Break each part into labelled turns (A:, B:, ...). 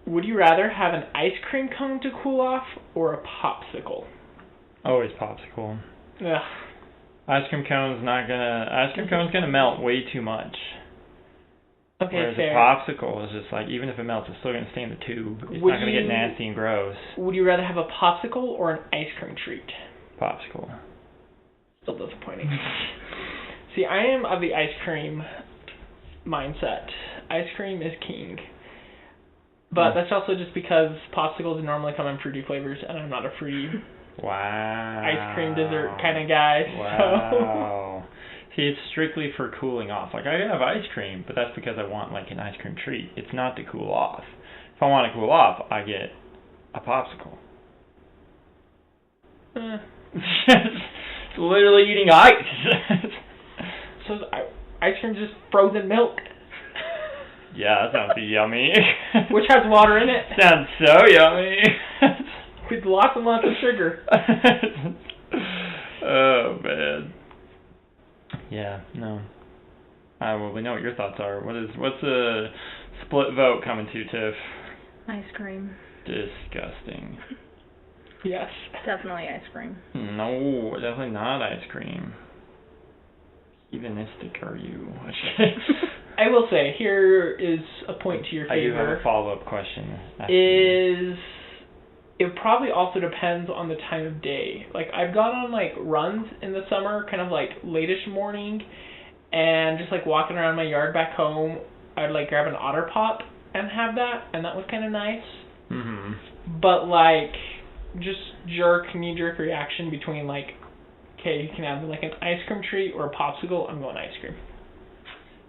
A: Would you rather have an ice cream cone to cool off or a popsicle?
B: Always popsicle.
A: Ugh.
B: Ice cream cone's gonna melt way too much.
A: Okay,
B: Whereas
A: fair.
B: a popsicle is just like, even if it melts, it's still gonna stay in the tube. It's not gonna get nasty and gross.
A: Would you rather have a popsicle or an ice cream treat?
B: Popsicle.
A: Still disappointing. See, I am of the ice cream mindset. Ice cream is king. But that's also just because popsicles normally come in fruity flavors, and I'm not a fruity ice cream dessert kind of guy.
B: Wow. So. See, it's strictly for cooling off. Like, I have ice cream, but that's because I want, like, an ice cream treat. It's not to cool off. If I want to cool off, I get a popsicle. It's literally eating ice.
A: So ice cream is just frozen milk.
B: Yeah, that sounds yummy.
A: Which has water in it.
B: Sounds so yummy.
A: With lots and lots of sugar.
B: Oh, man. Yeah, no. Well, we know what your thoughts are. What's a split vote coming to, Tiff?
C: Ice cream.
B: Disgusting.
A: Yes.
C: Definitely ice cream.
B: No, definitely not ice cream. Heathenistic are you?
A: I will say, here is a point to your favor.
B: I do have a follow-up question.
A: It probably also depends on the time of day. Like, I've gone on, like, runs in the summer, kind of, like, late-ish morning, and just, like, walking around my yard back home, I'd, like, grab an Otter Pop and have that, and that was kind of nice.
B: Mm-hmm.
A: But, like, just knee-jerk reaction between, like, okay, you can have, like, an ice cream treat or a popsicle, I'm going ice cream.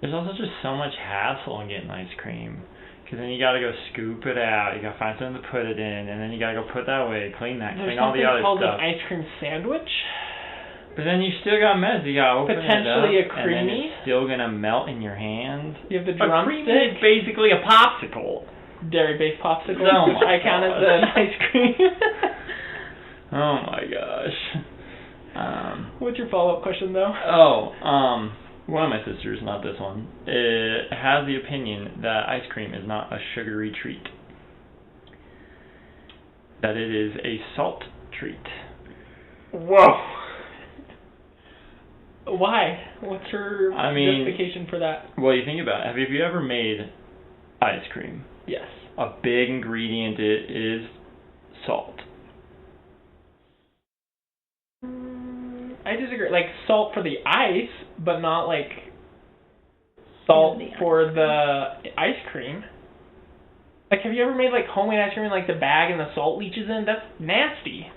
B: There's also just so much hassle in getting ice cream. Because then you gotta go scoop it out, you gotta find something to put it in, and then you gotta go put that away, clean that, clean all the other
A: called
B: stuff.
A: an ice cream sandwich.
B: But then you still got mess. You gotta open
A: potentially
B: it up,
A: a creamy.
B: and then it's still gonna melt in your hand.
A: You have the
B: A
A: drumstick.
B: creamy is basically a popsicle.
A: Dairy-based popsicle,
B: Oh
A: which
B: my
A: I count as
B: God.
A: an ice cream.
B: Oh my gosh.
A: What's your follow-up question, though?
B: One of my sisters, not this one, has the opinion that ice cream is not a sugary treat. That it is a salt treat.
A: Whoa. Why? What's her justification for that?
B: Well, you think about it. Have you ever made ice cream?
A: Yes.
B: A big ingredient is salt.
A: I disagree. Like, salt for the ice, but not, like, salt for the ice cream. Like, have you ever made, like, homemade ice cream in, like, the bag and the salt leaches in? That's nasty.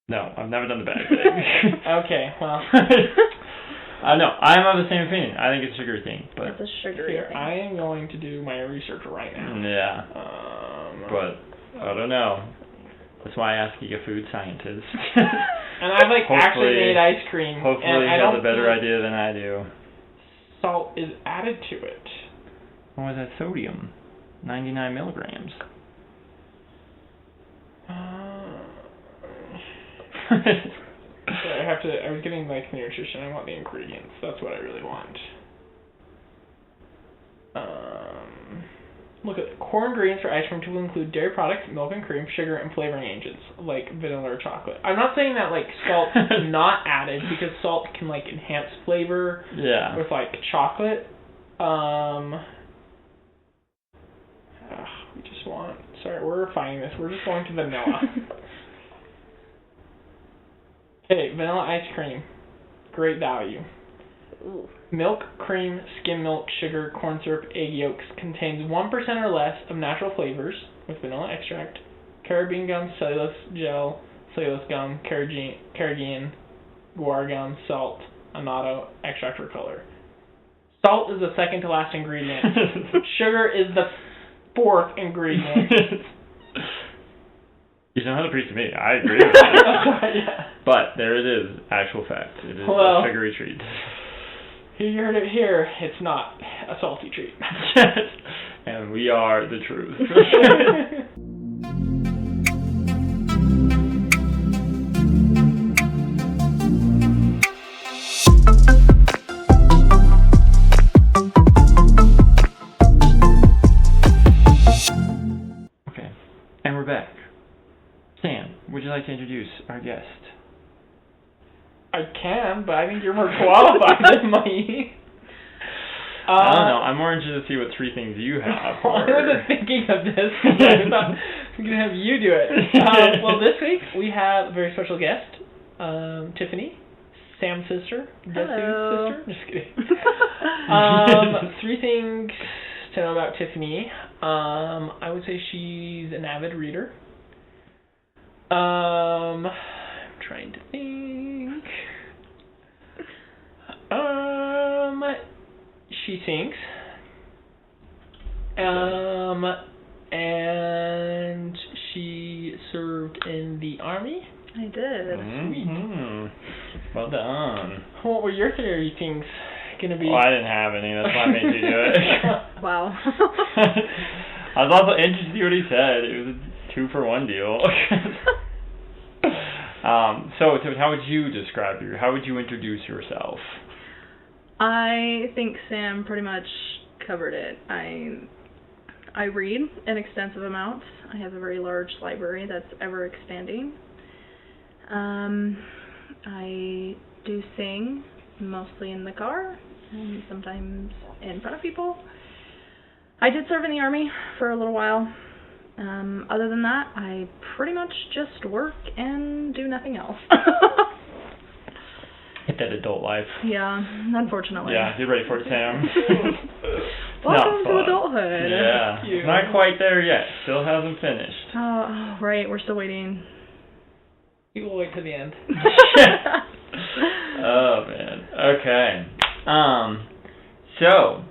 B: No, I've never done the bag thing.
A: Okay, well.
B: No, I'm of the same opinion. I think it's a sugary thing. But
C: it's a sugary thing.
A: I am going to do my research right now.
B: Yeah. But, I don't know. That's why I ask you, a food scientist.
A: And I've, like, actually made ice cream.
B: Hopefully
A: and
B: you have a better idea than I do. Salt
A: is added to it.
B: What was that sodium? 99 milligrams.
A: I was getting, like, the nutrition. I want the ingredients. That's what I really want. Look at core ingredients for ice cream will include dairy products, milk and cream, sugar, and flavoring agents like vanilla or chocolate. I'm not saying that, like, salt is not added, because salt can, like, enhance flavor with, like, chocolate. We're refining this. We're just going to vanilla. Okay, vanilla ice cream. Great value.
C: Ooh.
A: Milk, cream, skim milk, sugar, corn syrup, egg yolks. Contains 1% or less of natural flavors with vanilla extract, carabine gum, cellulose gel, cellulose gum, carrageenan, guar gum, salt, annatto, extract for color. Salt is the second to last ingredient. Sugar is the fourth ingredient.
B: You don't have to preach to me. I agree with that.
A: Yeah.
B: But there it is. Actual fact. It is a sugary treat.
A: You heard it here. It's not a salty treat.
B: And we are the truth. And we're back. Sam, would you like to introduce our guest?
A: I can, but I think you're more qualified than me.
B: I don't know. I'm more interested to see what 3 things you have.
A: I wasn't thinking of this. I thought I was going to have you do it. Well, this week we have a very special guest, Tiffany, Sam's sister,
C: Hello.
A: sister. Just kidding. 3 things to know about Tiffany. I would say she's an avid reader. I'm trying to think. She sings. And she served in the army.
C: I did.
B: Mm-hmm. Well done.
A: What were your 3 things gonna be?
B: Well, I didn't have any. That's why I made you do it.
C: Wow.
B: I was also interested to see what he said. It was a 2-for-1 deal. So how would you describe you? How would you introduce yourself?
C: I think Sam pretty much covered it. I read in extensive amounts. I have a very large library that's ever expanding. I do sing, mostly in the car and sometimes in front of people. I did serve in the army for a little while. Other than that, I pretty much just work and do nothing else.
B: Hit that adult life.
C: Yeah, unfortunately.
B: Yeah, get ready for it, Sam.
C: Welcome to adulthood.
B: Yeah, not quite there yet. Still hasn't finished.
C: Oh, right, we're still waiting.
A: You will wait to the end.
B: Oh, man. Okay. So,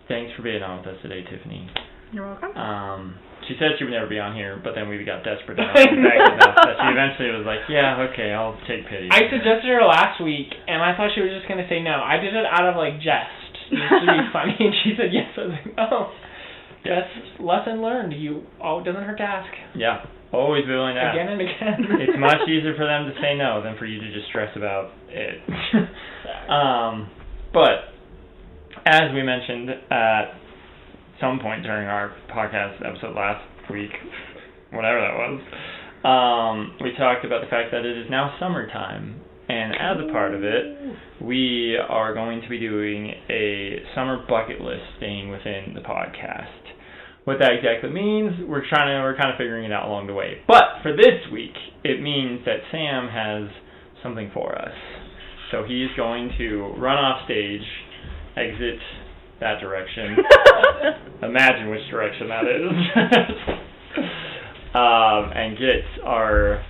B: thanks for being on with us today, Tiffany.
C: You're welcome.
B: She said she would never be on here, but then we got desperate enough that she eventually was like, yeah, okay, I'll take pity.
A: I suggested her last week, and I thought she was just going to say no. I did it out of, jest, just to be funny, and she said yes. I was like, oh, yes, lesson learned. It doesn't hurt to ask.
B: Yeah, always willing to ask.
A: Again and again.
B: It's much easier for them to say no than for you to just stress about it. But, as we mentioned at some point during our podcast episode last week, whatever that was, we talked about the fact that it is now summertime, and as a part of it, we are going to be doing a summer bucket list staying within the podcast. What that exactly means, we're kind of figuring it out along the way. But for this week, it means that Sam has something for us. So he's going to run off stage, exit that direction. Imagine which direction that is. And get our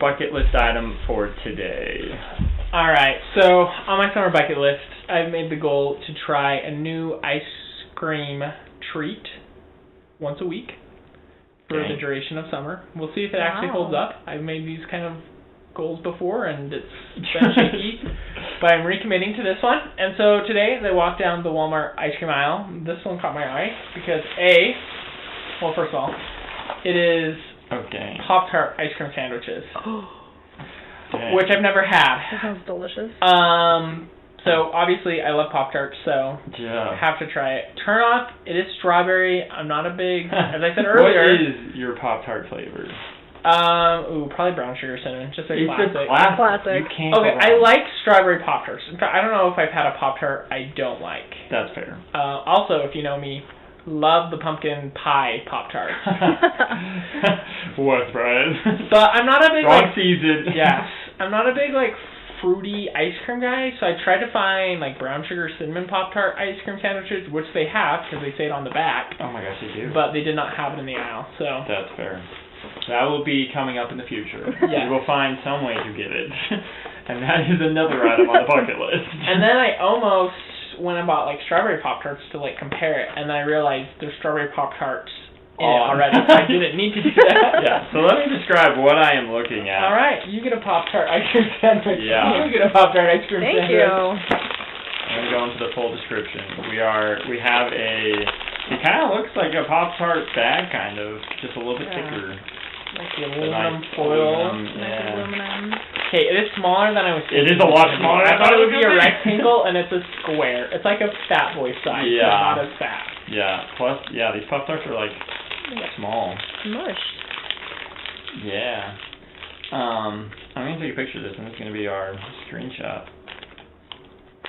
B: bucket list item for today.
A: Alright, so on my summer bucket list, I've made the goal to try a new ice cream treat once a week for the duration of summer. We'll see if it actually holds up. I've made these kind of goals before, and it's been shaky, but I'm recommitting to this one. And so today, as I walked down the Walmart ice cream aisle, this one caught my eye because first of all, it is Pop-Tart ice cream sandwiches, which I've never had.
C: That sounds delicious.
A: So obviously I love Pop-Tarts, so I have to try it. Turn off, it is strawberry. I'm not a big, as I said earlier.
B: What is your Pop-Tart flavor?
A: Probably brown sugar cinnamon, just a classic.
C: Classic.
B: You can't
A: Okay, I like strawberry Pop-Tarts. In fact, I don't know if I've had a Pop-Tart I don't like.
B: That's fair.
A: Also, if you know me, love the pumpkin pie Pop-Tarts.
B: What, Brian?
A: But I'm not a big
B: wrong season.
A: Yes, I'm not a big fruity ice cream guy, so I tried to find brown sugar cinnamon Pop-Tart ice cream sandwiches, which they have because they say it on the back.
B: Oh my gosh, they do.
A: But they did not have it in the aisle, so.
B: That's fair. That will be coming up in the future.
A: Yeah.
B: We will find some way to get it. And that is another item on the bucket list.
A: And then I almost went and bought strawberry Pop-Tarts to compare it, and then I realized there's strawberry Pop-Tarts in it already, so I didn't need to do that.
B: Yeah, so let me describe what I am looking at.
A: Alright, you get a Pop-Tart ice cream sandwich.
B: Yeah.
A: You get a Pop-Tart ice cream
C: Thank
A: sandwich.
C: you.
B: I'm going to go into the full description. We have it kind of looks like a Pop-Tart bag, kind of, just a little bit thicker.
A: Like the aluminum foil.
C: Aluminum.
A: Okay, it is smaller than I was thinking.
B: It is a lot smaller.
A: I thought it would be a rectangle, and it's a square. It's like a fat boy size, but not as fat.
B: Yeah, plus, these Pop-Tarts are Small.
C: Mushed.
B: Yeah. I'm going to take a picture of this, and it's going to be our screenshot.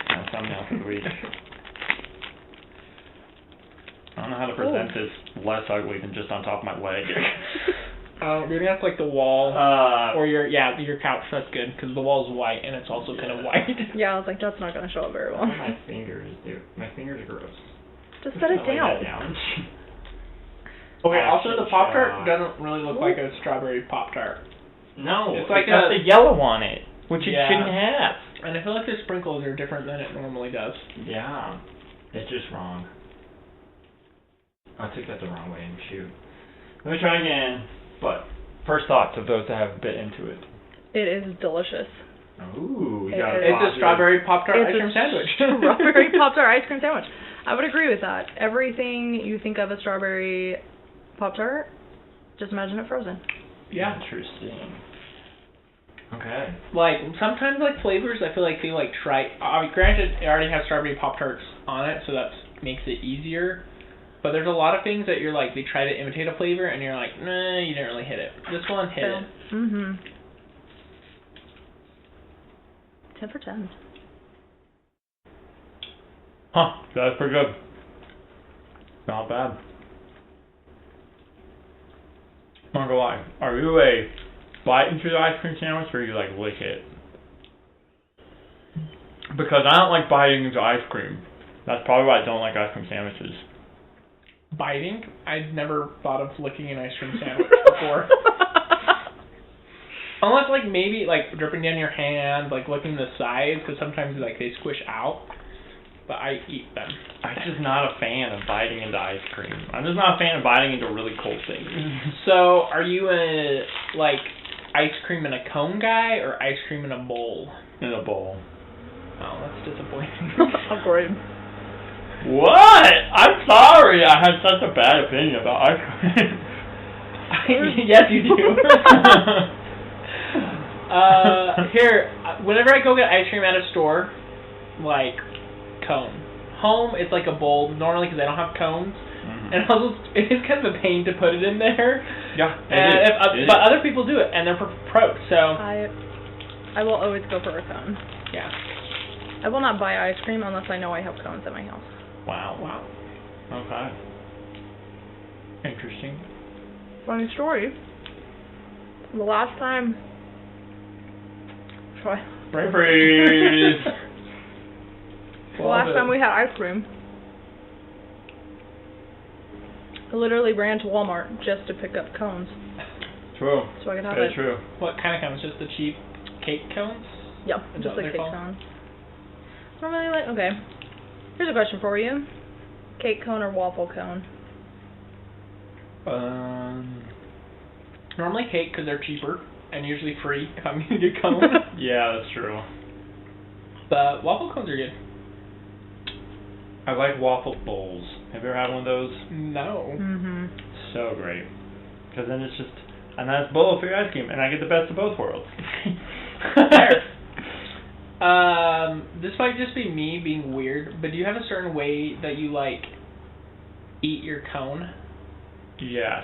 B: Our thumbnail for the week. I don't know how to present this less ugly than just on top of my leg.
A: Maybe that's like the wall, or your couch. That's good because the wall's white and it's also kind of white.
C: Yeah, I was like, that's not gonna show up very well.
B: My fingers, dude. My fingers are gross.
C: Just set it down.
A: Okay. Also, the Pop-Tart doesn't really look like a strawberry Pop-Tart.
B: No,
A: it's like
B: got the yellow on it, which it shouldn't have.
A: And I feel like the sprinkles are different than it normally does.
B: Yeah, it's just wrong. I took that the wrong way and shoot. Let me try again. But first thoughts of those that have bit into it.
C: It is delicious.
B: Ooh,
A: it's a strawberry Pop-Tart ice cream sandwich.
C: Strawberry Pop-Tart ice cream sandwich. I would agree with that. Everything you think of a strawberry Pop-Tart, just imagine it frozen.
A: Yeah.
B: Interesting. Okay.
A: Like, sometimes, like, flavors, I feel like they, like, try... granted, it already has strawberry Pop-Tarts on it, so that makes it easier. But there's a lot of things that you're like, they try to imitate a flavor, and you're like, nah, you didn't really hit it. This one hit it.
C: 10 for 10.
B: Huh, that's pretty good. Not bad. I'm not gonna lie. Are you a bite into the ice cream sandwich, or you like lick it? Because I don't like biting into ice cream. That's probably why I don't like ice cream sandwiches.
A: Biting? I'd never thought of licking an ice cream sandwich before. Unless, like, maybe, like, dripping down your hand, like, licking the sides, because sometimes, like, they squish out. But I eat them.
B: I'm just not a fan of biting into ice cream. I'm just not a fan of biting into really cold things.
A: So, are you a, like, ice cream in a cone guy, or ice cream in a bowl?
B: In a bowl.
A: Oh, that's disappointing.
C: Awkward.
B: What? I'm sorry. I have such a bad opinion about ice cream.
A: Yes, you do. Here, whenever I go get ice cream at a store, like cone. Home, it's like a bowl normally because I don't have cones, and also it is kind of a pain to put it in there.
B: Yeah,
A: but other people do it, and they're for pro. So
C: I will always go for a cone.
A: Yeah.
C: I will not buy ice cream unless I know I have cones at my house.
B: Wow. Okay. Interesting.
C: Funny story. The last time...
B: Brain freeze!
C: The last time we had ice cream, I literally ran to Walmart just to pick up cones.
B: True.
C: So I could have
B: Very
C: it.
B: true.
A: What kind of cones? Just the cheap cake cones?
C: Yep, just the cake cones. Normally, like, okay. Here's a question for you. Cake cone or waffle cone?
A: Normally cake because they're cheaper and usually free if I'm going to get cone.
B: Yeah, that's true.
A: But waffle cones are good.
B: I like waffle bowls. Have you ever had one of those?
A: No.
B: So great. Because then it's just a nice bowl for your ice cream, and I get the best of both worlds.
A: This might just be me being weird, but do you have a certain way that you, like, eat your cone?
B: Yes.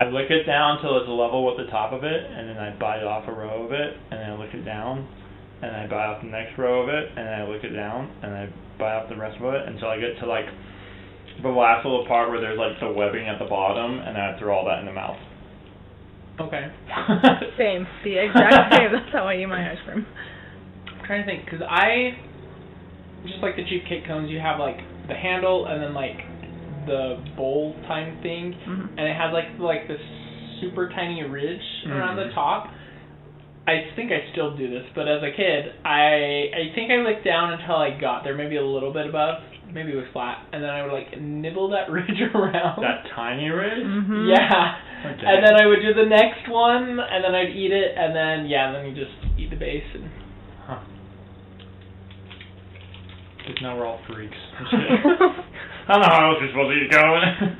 B: I lick it down until it's level with the top of it, and then I bite off a row of it, and then I lick it down, and I bite off the next row of it, and then I lick it down, and I bite off the rest of it until I get to, like, the last little part where there's, like, the webbing at the bottom, and then I throw all that in the mouth.
A: Okay.
C: Same. The exact same. That's how I eat my ice cream.
A: I'm trying to think, because just like the cheap cake cones, you have, like, the handle, and then, like, the bowl time thing, and it has like this super tiny ridge around the top. I think I still do this, but as a kid, I think I licked down until I got there, maybe a little bit above, maybe it was flat, and then I would like nibble that ridge around.
B: That tiny ridge?
A: Yeah.
B: Okay.
A: And then I would do the next one, and then I'd eat it, and then then you just eat the base. And
B: Because now we're all freaks. I don't know how else you're supposed to eat going.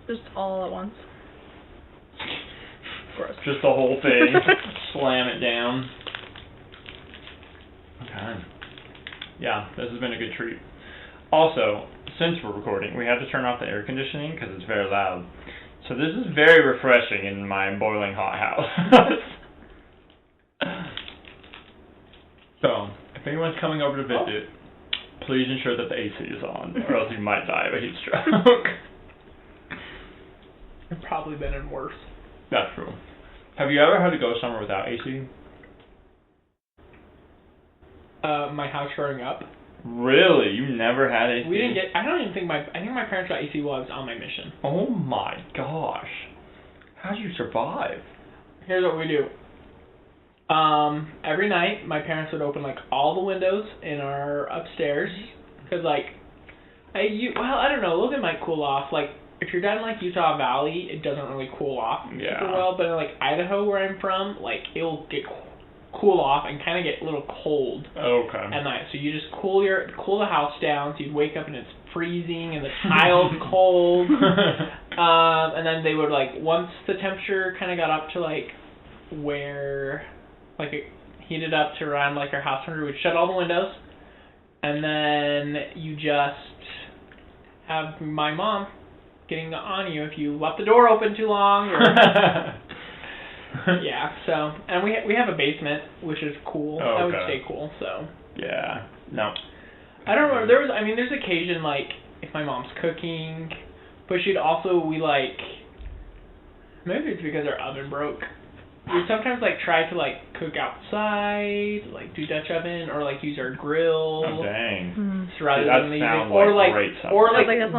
C: Just all at once. Gross.
B: Just the whole thing. Slam it down. Okay. Yeah, this has been a good treat. Also, since we're recording, we have to turn off the air conditioning because it's very loud. So this is very refreshing in my boiling hot house. So, if anyone's coming over to visit, please ensure that the AC is on, or else you might die of a heat stroke.
A: I've probably been in worse.
B: That's true. Have you ever had to go somewhere without AC?
A: My house growing up.
B: Really? You never had AC?
A: We didn't get. I don't even think I think my parents got AC while I was on my mission.
B: Oh my gosh. How'd you survive?
A: Here's what we do. Every night, my parents would open, like, all the windows in our upstairs, because, like, I don't know, a little bit might cool off. Like, if you're down in, like, Utah Valley, it doesn't really cool off super well, but in, like, Idaho, where I'm from, like, it'll get cool off and kind of get a little cold at night. So you just cool the house down, so you'd wake up and it's freezing and the tile's cold. And then they would, like, once the temperature kind of got up to, like, where, like, it heated up to around, like, our house temperature, we'd shut all the windows, and then you just have my mom getting on you if you left the door open too long, or... Yeah, so, and we have a basement, which is cool. That would stay cool, so.
B: Yeah, no.
A: I don't remember, there's occasion, like, if my mom's cooking, but maybe it's because our oven broke. We sometimes, like, try to, like, cook outside, like, do Dutch oven, or, like, use our grill.
B: Oh, dang.
A: Rather than leaving, or, like,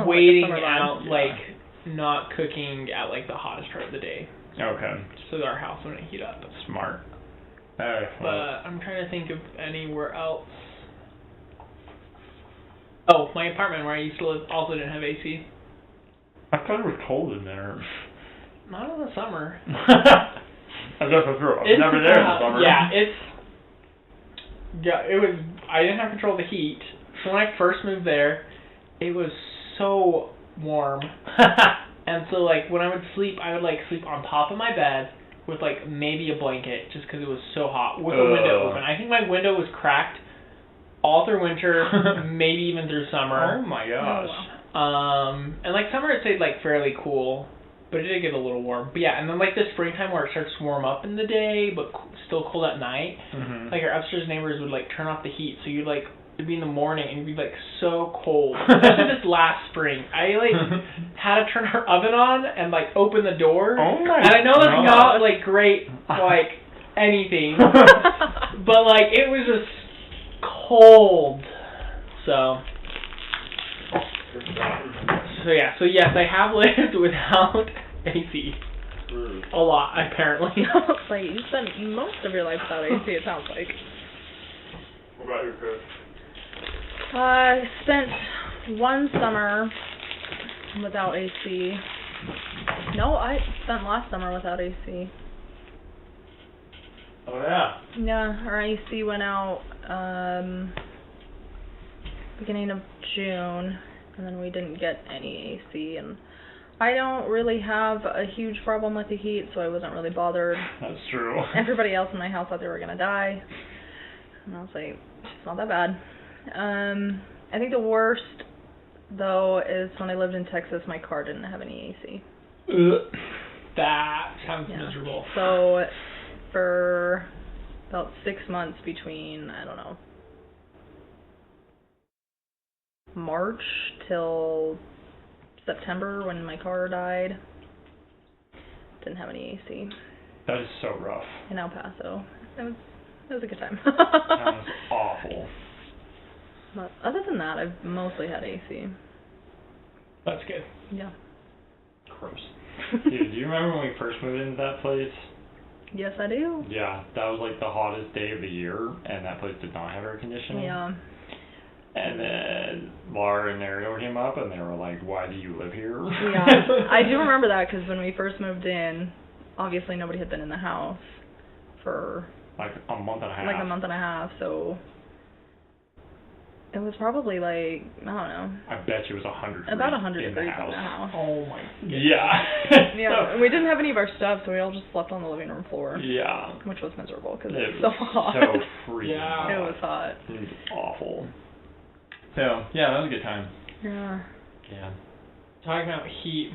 A: waiting out, like, not cooking at, like, the hottest part of the day.
B: Okay.
A: So that our house wouldn't heat up.
B: Smart.
A: But I'm trying to think of anywhere else. Oh, my apartment where I used to live also didn't have AC.
B: I thought it was cold in there.
A: Not in the summer.
B: I guess that's true. I was never there in the summer.
A: It was. I didn't have control of the heat. So when I first moved there, it was so warm. And so, like, when I would sleep, I would, like, sleep on top of my bed with, like, maybe a blanket just because it was so hot with the window open. I think my window was cracked all through winter, maybe even through summer.
B: Oh, my gosh.
A: And, like, summer it stayed, like, fairly cool, but it did get a little warm. But, yeah, and then, like, the springtime where it starts to warm up in the day but still cold at night, like, our upstairs neighbors would, like, turn off the heat, so you'd, like, it'd be in the morning and you'd be like so cold. Especially this last spring. I like had to turn our oven on and like open the door.
B: Oh my
A: And I know that's not like great like anything. But like it was just cold. So yes, I have lived without AC. A lot, apparently.
C: Like you spent most of your life without AC, it sounds like.
B: What about your Chris?
C: I spent one summer without AC. No, I spent last summer without AC.
B: Oh, yeah?
C: Yeah, our AC went out beginning of June, and then we didn't get any AC, and I don't really have a huge problem with the heat, so I wasn't really bothered.
B: That's true.
C: Everybody else in my house thought they were going to die, and I was like, it's not that bad. I think the worst, though, is when I lived in Texas, my car didn't have any AC.
A: That sounds miserable.
C: So, for about 6 months between, I don't know, March till September when my car died, didn't have any AC.
B: That is so rough.
C: In El Paso. It was a good time.
B: That was awful.
C: But other than that, I've mostly had AC.
A: That's good.
C: Yeah.
B: Gross. Dude, do you remember when we first moved into that place?
C: Yes, I do.
B: Yeah, that was like the hottest day of the year, and that place did not have air conditioning.
C: Yeah.
B: And then Laura and Ariel came up, and they were like, why do you live here?
C: Yeah, I do remember that, because when we first moved in, obviously nobody had been in the house for...
B: Like a month and a half.
C: Like a month and a half, so... It was probably like, I don't know.
B: I bet you it was 100 degrees.
C: About 100
B: in
C: degrees
B: the
C: in the house.
A: Oh my goodness.
B: Yeah.
C: Yeah, and we didn't have any of our stuff, so we all just slept on the living room floor.
B: Yeah.
C: Which was miserable, because
B: it
C: was so hot.
B: So freezing.
A: Yeah.
C: It was hot.
B: It was awful. So, yeah, that was a good time.
C: Yeah.
B: Yeah.
A: Talking about heat,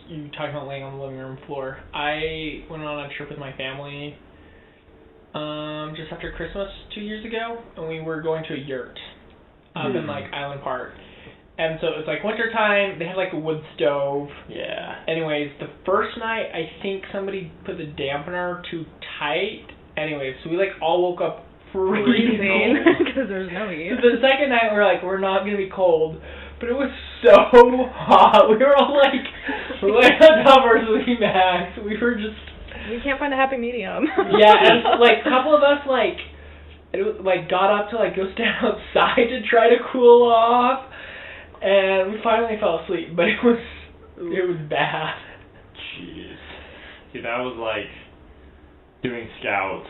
A: you talking about laying on the living room floor. I went on a trip with my family just after Christmas 2 years ago, and we were going to a yurt up in like Island Park. And so it's like winter time. They had like a wood stove.
B: Yeah.
A: Anyways, the first night I think somebody put the dampener too tight. Anyways, so we like all woke up freezing
C: because there's no heat.
A: The second night we're like, we're not gonna be cold, but it was so hot. We were all like laying on top of our sleeping bags. We were just.
C: We can't find a happy medium.
A: Yeah, and like a couple of us like got up to like go stand outside to try to cool off. And we finally fell asleep, but it was bad.
B: Jeez. See, that was like doing scouts.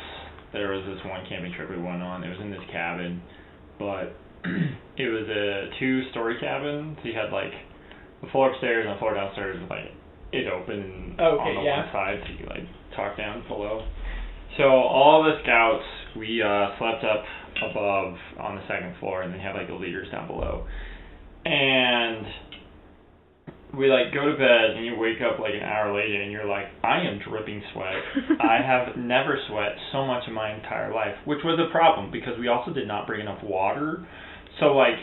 B: There was this one camping trip we went on. It was in this cabin, but it was a 2-story cabin. So you had like the floor upstairs and the floor downstairs was like it open on the one side, so you could like talk down below. So all the scouts, we slept up above on the second floor, and then had like the leaders down below. And we like go to bed, and you wake up like an hour later, and you're like, I am dripping sweat. I have never sweat so much in my entire life, which was a problem because we also did not bring enough water. So like,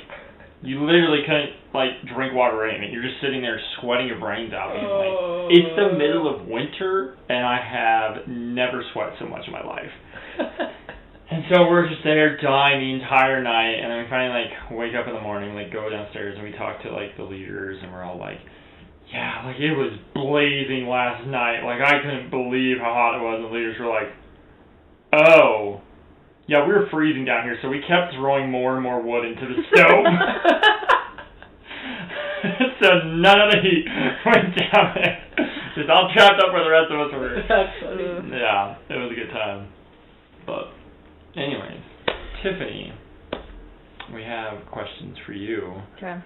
B: you literally couldn't like drink water or anything. You're just sitting there sweating your brains out. And, like, it's the middle of winter, and I have never sweat so much in my life. And so we're just there dying the entire night, and then we finally, like, wake up in the morning, like, go downstairs, and we talk to, like, the leaders, and we're all like, yeah, like, it was blazing last night. Like, I couldn't believe how hot it was, and the leaders were like, oh, yeah, we were freezing down here, so we kept throwing more and more wood into the stove. So none of the heat went down there. Just all trapped up where the rest of us were.
A: That's funny.
B: Yeah, it was a good time. But... anyways, Tiffany, we have questions for you.
C: Okay.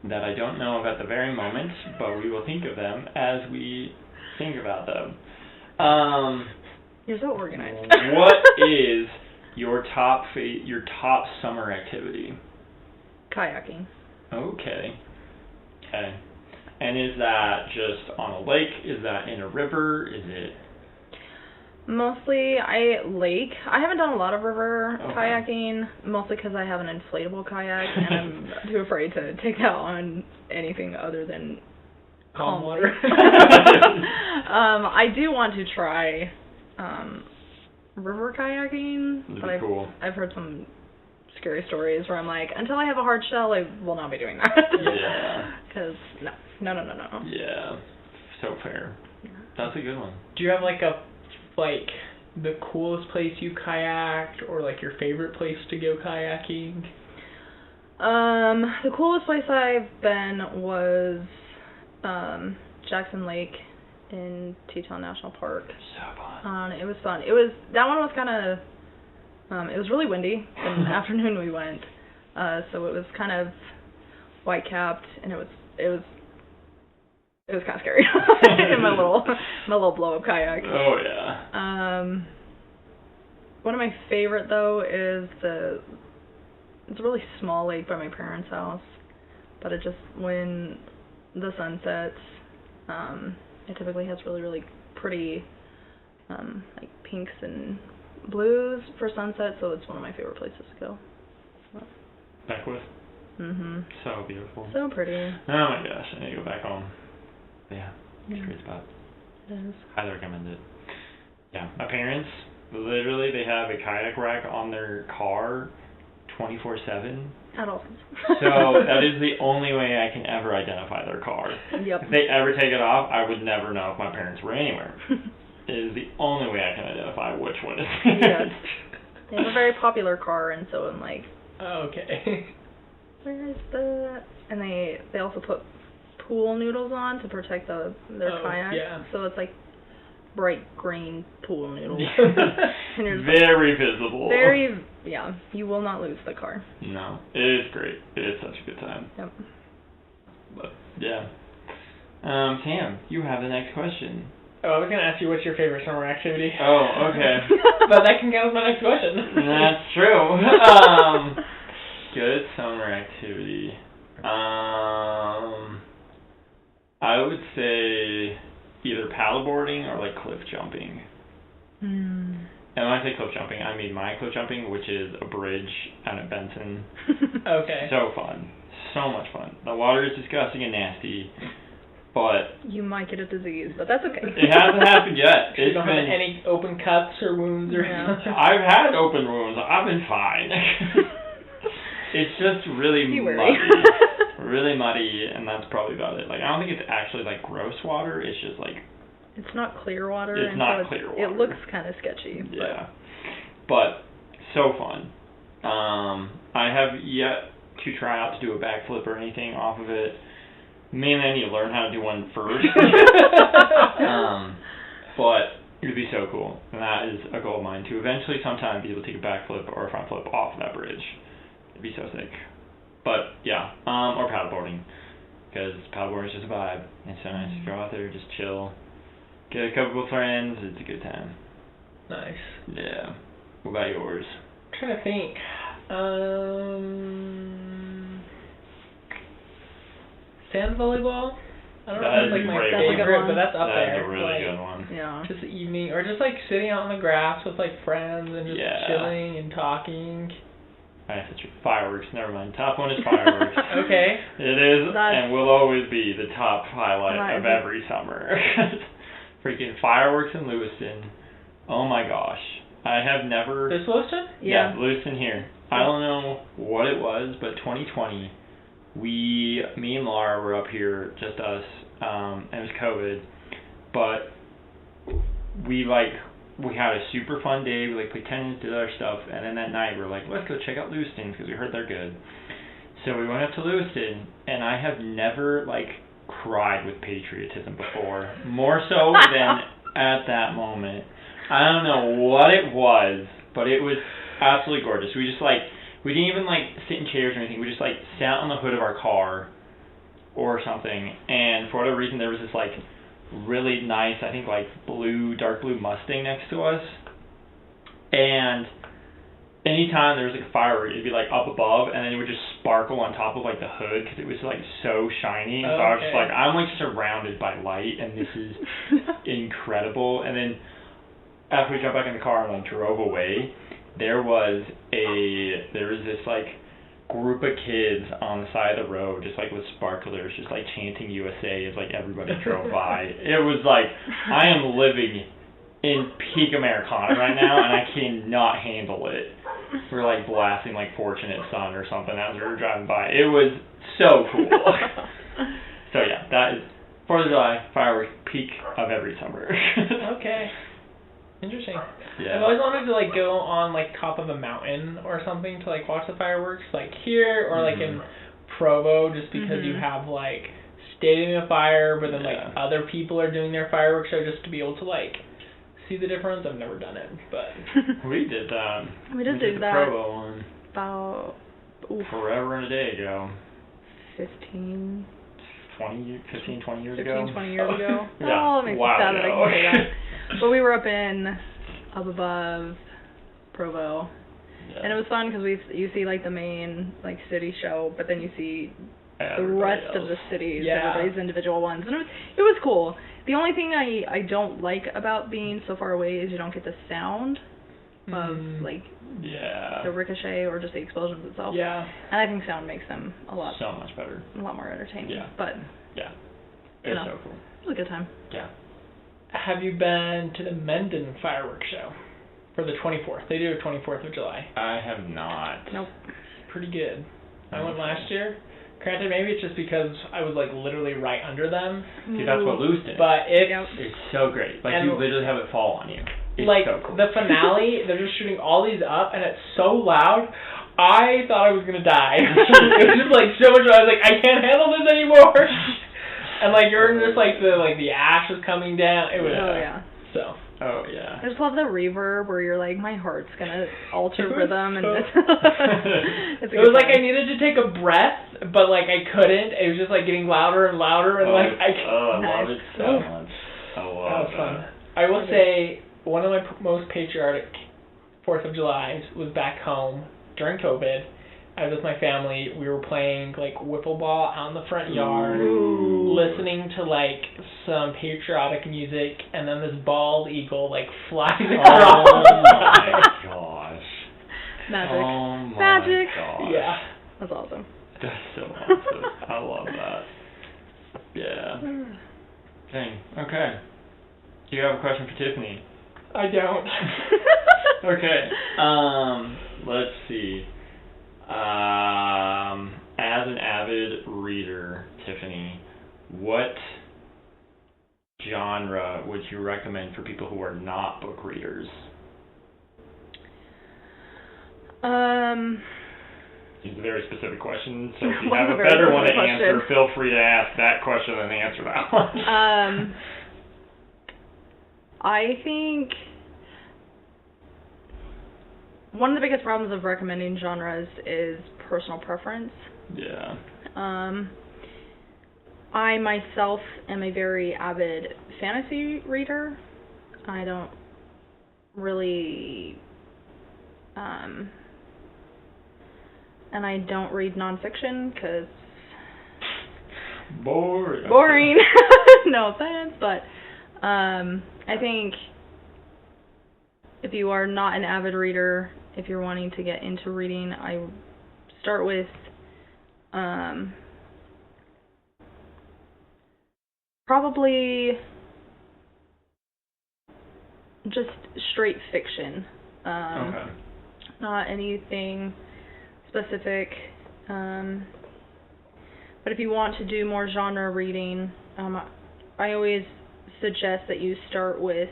B: That I don't know of at the very moment, but we will think of them as we think about them.
C: You're so organized.
B: What is your top summer activity?
C: Kayaking.
B: Okay. And is that just on a lake? Is that in a river? Is it...
C: Mostly lake. I haven't done a lot of river kayaking, mostly because I have an inflatable kayak, and I'm too afraid to take that on anything other than
A: calm water.
C: I do want to try river kayaking, but I've heard some scary stories where I'm like, until I have a hard shell, I will not be doing that.
B: Yeah.
C: Because no.
B: Yeah. So fair. Yeah. That's a good one.
A: Do you have like the coolest place you kayaked, or like your favorite place to go kayaking?
C: The coolest place I've been was Jackson Lake in Teton National Park.
B: So fun.
C: It was fun. That one was kind of it was really windy in the afternoon we went. So it was kind of white capped, and it was kind of scary in my little blow up kayak.
B: Oh yeah.
C: One of my favorite though is it's a really small lake by my parents' house, but it just, when the sun sets, it typically has really, really pretty like pinks and blues for sunset, so it's one of my favorite places to go.
B: Beckwith?
C: Mhm.
B: So beautiful.
C: So pretty.
B: Oh my gosh, I need to go back home. Yeah, it's a great spot.
C: It is.
B: Highly recommend it. Yeah, my parents, literally, they have a kayak rack on their car 24/7.
C: At all.
B: So that is the only way I can ever identify their car.
C: Yep.
B: If they ever take it off, I would never know if my parents were anywhere. It is the only way I can identify which one is.
C: Yes. They have a very popular car, and so I'm like,
A: okay.
C: Where is the... And they also put pool noodles on to protect their kayak.
A: Yeah.
C: So it's like bright green pool noodles. And
B: very visible.
C: Very, yeah. You will not lose the car.
B: No, it is great. It is such a good time.
C: Yep.
B: But yeah. Sam, you have the next question.
A: Oh, I was going to ask you what's your favorite summer activity.
B: Oh, okay.
A: But that can count as my next question.
B: That's true. Good summer activity. I would say either paddleboarding or like cliff jumping. And when I say cliff jumping, I mean my cliff jumping, which is a bridge out of Benson.
A: Okay.
B: So fun. So much fun. The water is disgusting and nasty, but
C: You might get a disease, but that's okay.
B: it hasn't happened yet.
A: You don't have any open cuts or wounds or anything?
B: I've had open wounds. I've been fine. It's just really really muddy, and that's probably about it. Like, I don't think it's actually like gross water. It's just like
C: It's not clear water.
B: It's not clear water.
C: It looks kind of sketchy.
B: Yeah, but so fun. I have yet to try out to do a backflip or anything off of it. Mainly, I need to learn how to do one first. But it would be so cool, and that is a goal of mine to eventually sometime be able to take a backflip or a front flip off that bridge. It'd be so sick. But yeah, or paddleboarding, because paddleboarding is just a vibe. It's so nice to go out there, just chill, get a couple of friends. It's a good time.
A: Nice.
B: Yeah. What about yours?
A: I'm trying to think. Sand volleyball? I don't know if that's like my favorite, but that's up there.
B: That's a really
A: like,
B: good one.
C: Yeah.
A: Just the evening, or just like sitting out on the grass with like friends and just chilling and talking.
B: I said fireworks. Never mind. Top one is fireworks.
A: Okay.
B: It is and will always be the top highlight of every summer. Freaking fireworks in Lewiston. Oh my gosh. I have never.
A: This Lewiston?
B: Yeah, Lewiston here. I don't know what it was, but 2020, me and Laura were up here, just us. And it was COVID, but we had a super fun day. We played tennis, did our stuff, and then that night we were like, let's go check out Lewiston because we heard they're good. So we went up to Lewiston, and I have never cried with patriotism before, more so than at that moment. I don't know what it was, but it was absolutely gorgeous. We just we didn't even sit in chairs or anything. We just sat on the hood of our car or something, and for whatever reason there was this really nice, I think dark blue Mustang next to us, and anytime there was a firework, it'd be up above, and then it would just sparkle on top of the hood because it was so shiny. And so I was just I'm surrounded by light, and this is incredible. And then after we jumped back in the car and drove away, there was this group of kids on the side of the road, just with sparklers, just chanting USA as everybody drove by. It was I am living in peak Americana right now, and I cannot handle it. We're blasting Fortunate Son or something as we were driving by. It was so cool. So yeah, that is 4th of July fireworks peak of every summer.
A: Okay. Interesting.
B: Yeah.
A: I've always wanted to go on top of a mountain or something to watch the fireworks here or in Provo, just because you have Stadium of Fire, but then other people are doing their fireworks show, just to be able to see the difference. I've never done it, but
B: we did that.
C: We did
B: the
C: that
B: Provo one
C: about
B: forever and a day ago.
C: 15,
B: 20 years ago.
C: 20 years ago.
B: Yeah.
C: Oh, it makes me sad that I can say that. But we were up above Provo, and it was fun because you see the main city show, but then you see the rest of the cities, everybody's individual ones, and it was cool. The only thing I don't like about being so far away is you don't get the sound of the ricochet or just the explosions itself.
A: Yeah.
C: And I think sound makes them
B: so much better,
C: a lot more entertaining.
B: Yeah.
C: But
B: it's so cool.
C: It was a good time.
B: Yeah.
A: Have you been to the Menden fireworks show for the 24th? They do a 24th of July.
B: I have not.
C: Nope.
A: Pretty good. I went last year. Granted, maybe it's just because I was literally right under them.
B: See, that's what Lewiston is.
A: But it's
B: so great. You literally have it fall on you. It's so cool.
A: The finale, they're just shooting all these up, and it's so loud. I thought I was gonna die. It was just so much. I was I can't handle this anymore. And you're just the ash was coming down. It was so.
B: Oh yeah.
C: I just love the reverb where you're my heart's gonna alter rhythm, and it's
A: it was I needed to take a breath, but I couldn't. It was just getting louder and louder, and I
B: love it so much. I love
A: that. Was fun. I will say one of my most patriotic 4th of Julys was back home during COVID. I was with my family. We were playing like wiffle ball out in the front yard,
B: Ooh.
A: listening to like some patriotic music, and then this bald eagle like flies
B: Oh
A: across.
B: my gosh.
C: Magic.
B: Oh my
C: Magic.
B: gosh.
A: Yeah.
C: That's awesome.
B: That's so awesome. I love that. Yeah. Dang. Okay. Do you have a question for Tiffany?
A: I don't.
B: Okay. Let's see. As an avid reader, Tiffany, what genre would you recommend for people who are not book readers? It's a very specific question, so if you have a better one to answer, feel free to ask that question and answer that one.
C: I think one of the biggest problems of recommending genres is personal preference.
B: Yeah.
C: I myself am a very avid fantasy reader. I don't really, and I don't read nonfiction because boring. No offense, but I think if you are not an avid reader, if you're wanting to get into reading, I start with probably just straight fiction.
B: Okay.
C: Not anything specific. But if you want to do more genre reading, I always suggest that you start with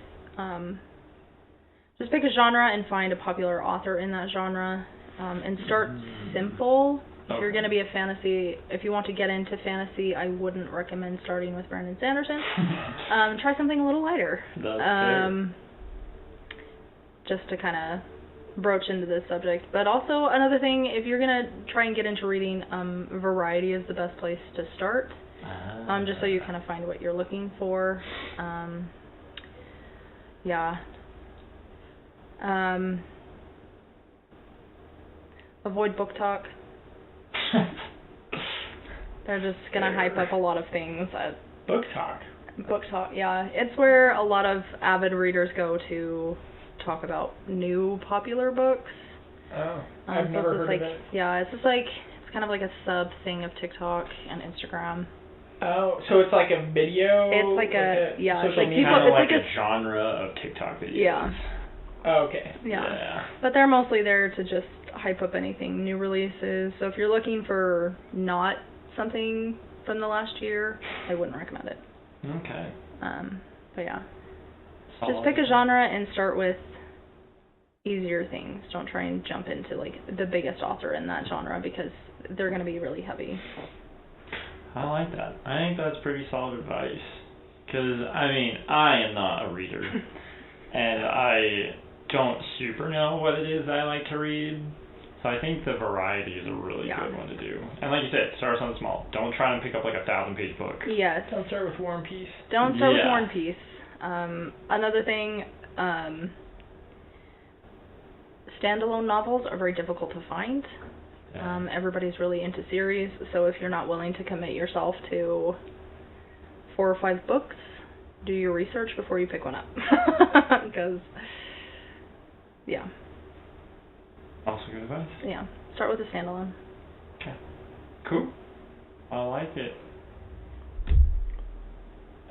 C: just pick a genre and find a popular author in that genre, and start simple. If you're going to be a fantasy, if you want to get into fantasy, I wouldn't recommend starting with Brandon Sanderson. Try something a little lighter.
B: That's fair.
C: Just to kind of broach into this subject. But also another thing, if you're going to try and get into reading, variety is the best place to start. Just so you kind of find what you're looking for. Yeah. Avoid book talk. They're just going to hype up a lot of things.
A: Book talk.
C: Book talk, yeah. It's where a lot of avid readers go to talk about new popular books.
A: Oh, I've never heard of it.
C: Yeah, it's just like, it's kind of like a sub thing of TikTok and Instagram.
A: Oh, so it's like a video?
C: It's like a yeah, it's like
B: kind
C: people,
B: of
C: it's
B: like
C: like
B: a genre of TikTok videos.
C: Yeah.
A: Oh, okay.
C: Yeah. But they're mostly there to just hype up anything new releases. So if you're looking for not something from the last year, I wouldn't recommend it.
B: Okay.
C: But yeah.
B: Solid.
C: Just pick a genre and start with easier things. Don't try and jump into like the biggest author in that genre because they're going to be really heavy.
B: I like that. I think that's pretty solid advice. Because, I mean, I am not a reader. And I don't super know what it is I like to read. So I think the variety is a really good one to do. And like you said, start something small. Don't try and pick up like a 1,000-page book.
C: Yes.
A: Don't start with War and Peace.
C: Don't start with War and Peace. Another thing, standalone novels are very difficult to find.
B: Yeah.
C: Everybody's really into series, so if you're not willing to commit yourself to 4 or 5 books, do your research before you pick one up. Because, yeah.
B: Also good advice.
C: Yeah. Start with a standalone.
B: Okay. Cool. I like it.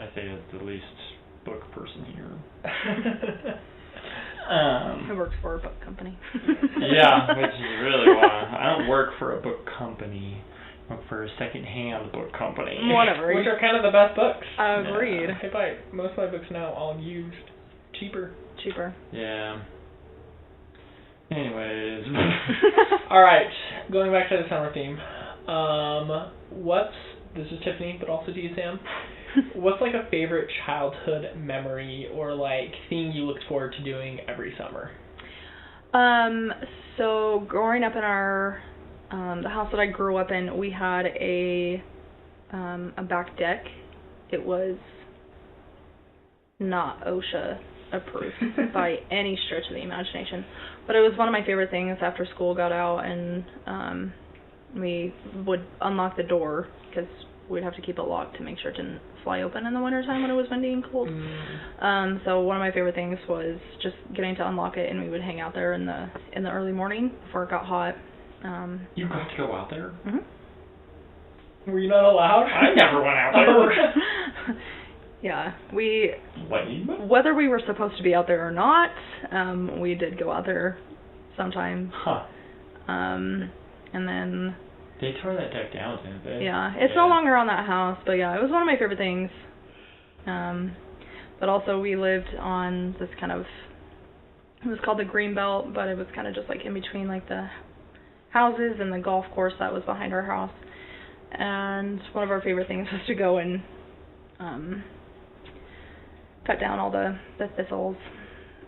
B: I say as the least book person here.
C: Who works for a book company.
B: Yeah, which is really why. I don't work for a book company. I work for a second-hand book company.
C: Whatever.
A: Which are kind of the best books.
C: Agreed.
A: I buy most of my books now all used. Cheaper.
B: Yeah. Anyways.
A: Alright, going back to the summer theme. This is Tiffany, but also to you, Sam. What's like a favorite childhood memory or like thing you looked forward to doing every summer?
C: So growing up in our the house that I grew up in, we had a back deck. It was not OSHA approved by any stretch of the imagination, but it was one of my favorite things after school got out and we would unlock the door because we'd have to keep it locked to make sure it didn't fly open in the wintertime when it was windy and cold. So one of my favorite things was just getting to unlock it, and we would hang out there in the early morning before it got hot.
B: You got to go out there?
C: Mm-hmm.
A: Were you not allowed?
B: I never went out there.
C: Yeah, whether we were supposed to be out there or not, we did go out there sometimes.
B: Huh.
C: And then...
B: They tore that deck down, didn't they?
C: Yeah, it's no longer on that house, but yeah, it was one of my favorite things. But also we lived on this kind of... It was called the Green Belt, but it was kind of just like in between like the houses and the golf course that was behind our house. And one of our favorite things was to go and cut down all the thistles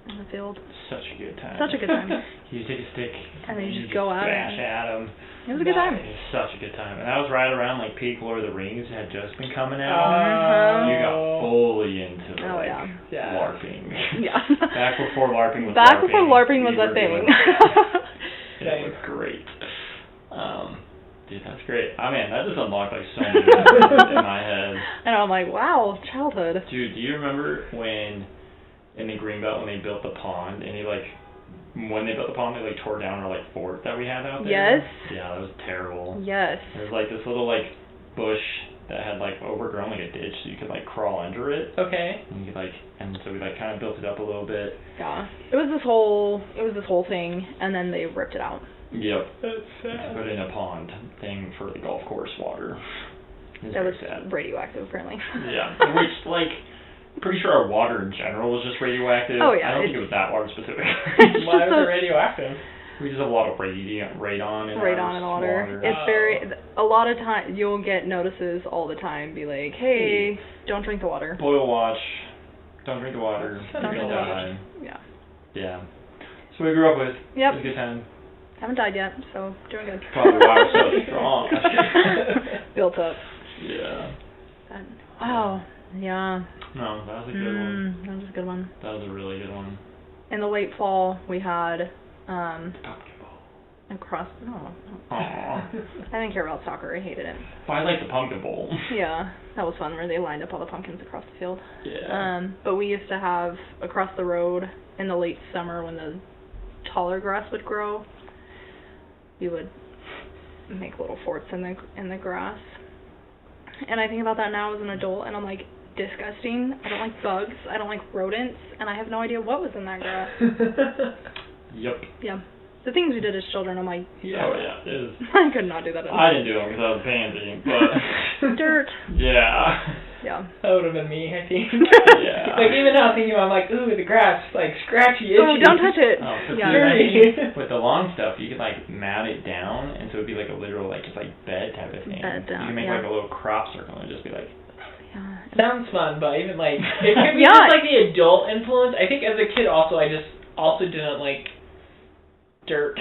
C: in the field.
B: Such a good time.
C: Such a good time.
B: You take a stick
C: and then you just go out
B: bash at them.
C: It was a good time.
B: It was such a good time. And that was right around like peak Lord of the Rings had just been coming out.
C: Uh-huh.
B: You got fully into LARPing.
C: Yeah.
B: Back before LARPing was
C: Back before LARPing was a thing.
B: It was great. Dude, that's great. I mean, that just unlocked like so many memories in my head.
C: And I'm like, wow, childhood.
B: Dude, do you remember when in the Greenbelt when they built the pond and when they built the pond they tore down our fort that we had out there?
C: Yes.
B: Yeah, that was terrible.
C: Yes.
B: There was this little bush that had overgrown a ditch so you could crawl under it.
A: Okay.
B: And you could and so we kind of built it up a little bit.
C: Yeah. It was this whole thing and then they ripped it out.
B: Yep.
A: That's sad.
B: Put in a pond thing for the golf course water.
C: That was
B: sad.
C: radioactive, apparently.
B: Yeah, which pretty sure our water in general was just radioactive.
C: Oh yeah.
B: I don't think it was that water specific.
A: Why was it radioactive?
B: We just have a lot of radon in
C: the water. It's a lot of time you'll get notices all the time. Be like, hey, don't drink the water.
B: Boil watch. Don't drink the water.
C: Don't drink the water. Yeah.
B: Yeah. So we grew up with.
C: Yep.
B: It was a good time.
C: Haven't died yet, so doing good.
B: Probably why we're so strong.
C: Built up.
B: Yeah.
C: Wow. Yeah.
B: No, that was a good one.
C: That was a good one.
B: That was a really good one.
C: In the late fall, we had
B: pumpkin bowl.
C: Aww. I didn't care about soccer. I hated it.
B: Well, I like the pumpkin bowl.
C: Yeah, that was fun where they lined up all the pumpkins across the field.
B: Yeah.
C: But we used to have across the road in the late summer when the taller grass would grow. We would make little forts in the grass. And I think about that now as an adult, and I'm like, disgusting. I don't like bugs. I don't like rodents, and I have no idea what was in that grass.
B: Yep.
C: Yeah. The things we did as children, I'm like,
B: oh yeah, it is.
C: I could not do that anymore.
B: I didn't do them because I was pansy, but
C: dirt.
B: Yeah.
C: Yeah.
A: That would have been me, I think.
B: Yeah.
A: Even now thinking, I'm like, ooh, the grass, scratchy, itchy.
C: Oh, don't touch it.
B: Oh,
C: yeah.
A: Dirty.
B: With the long stuff, you could mat it down, and so it'd be a literal just bed type of thing.
C: Bed down.
B: You can make
C: a
B: little crop circle and just be like.
C: Yeah.
A: Sounds fun, but even it could be just the adult influence. I think as a kid also, I just also didn't like dirt.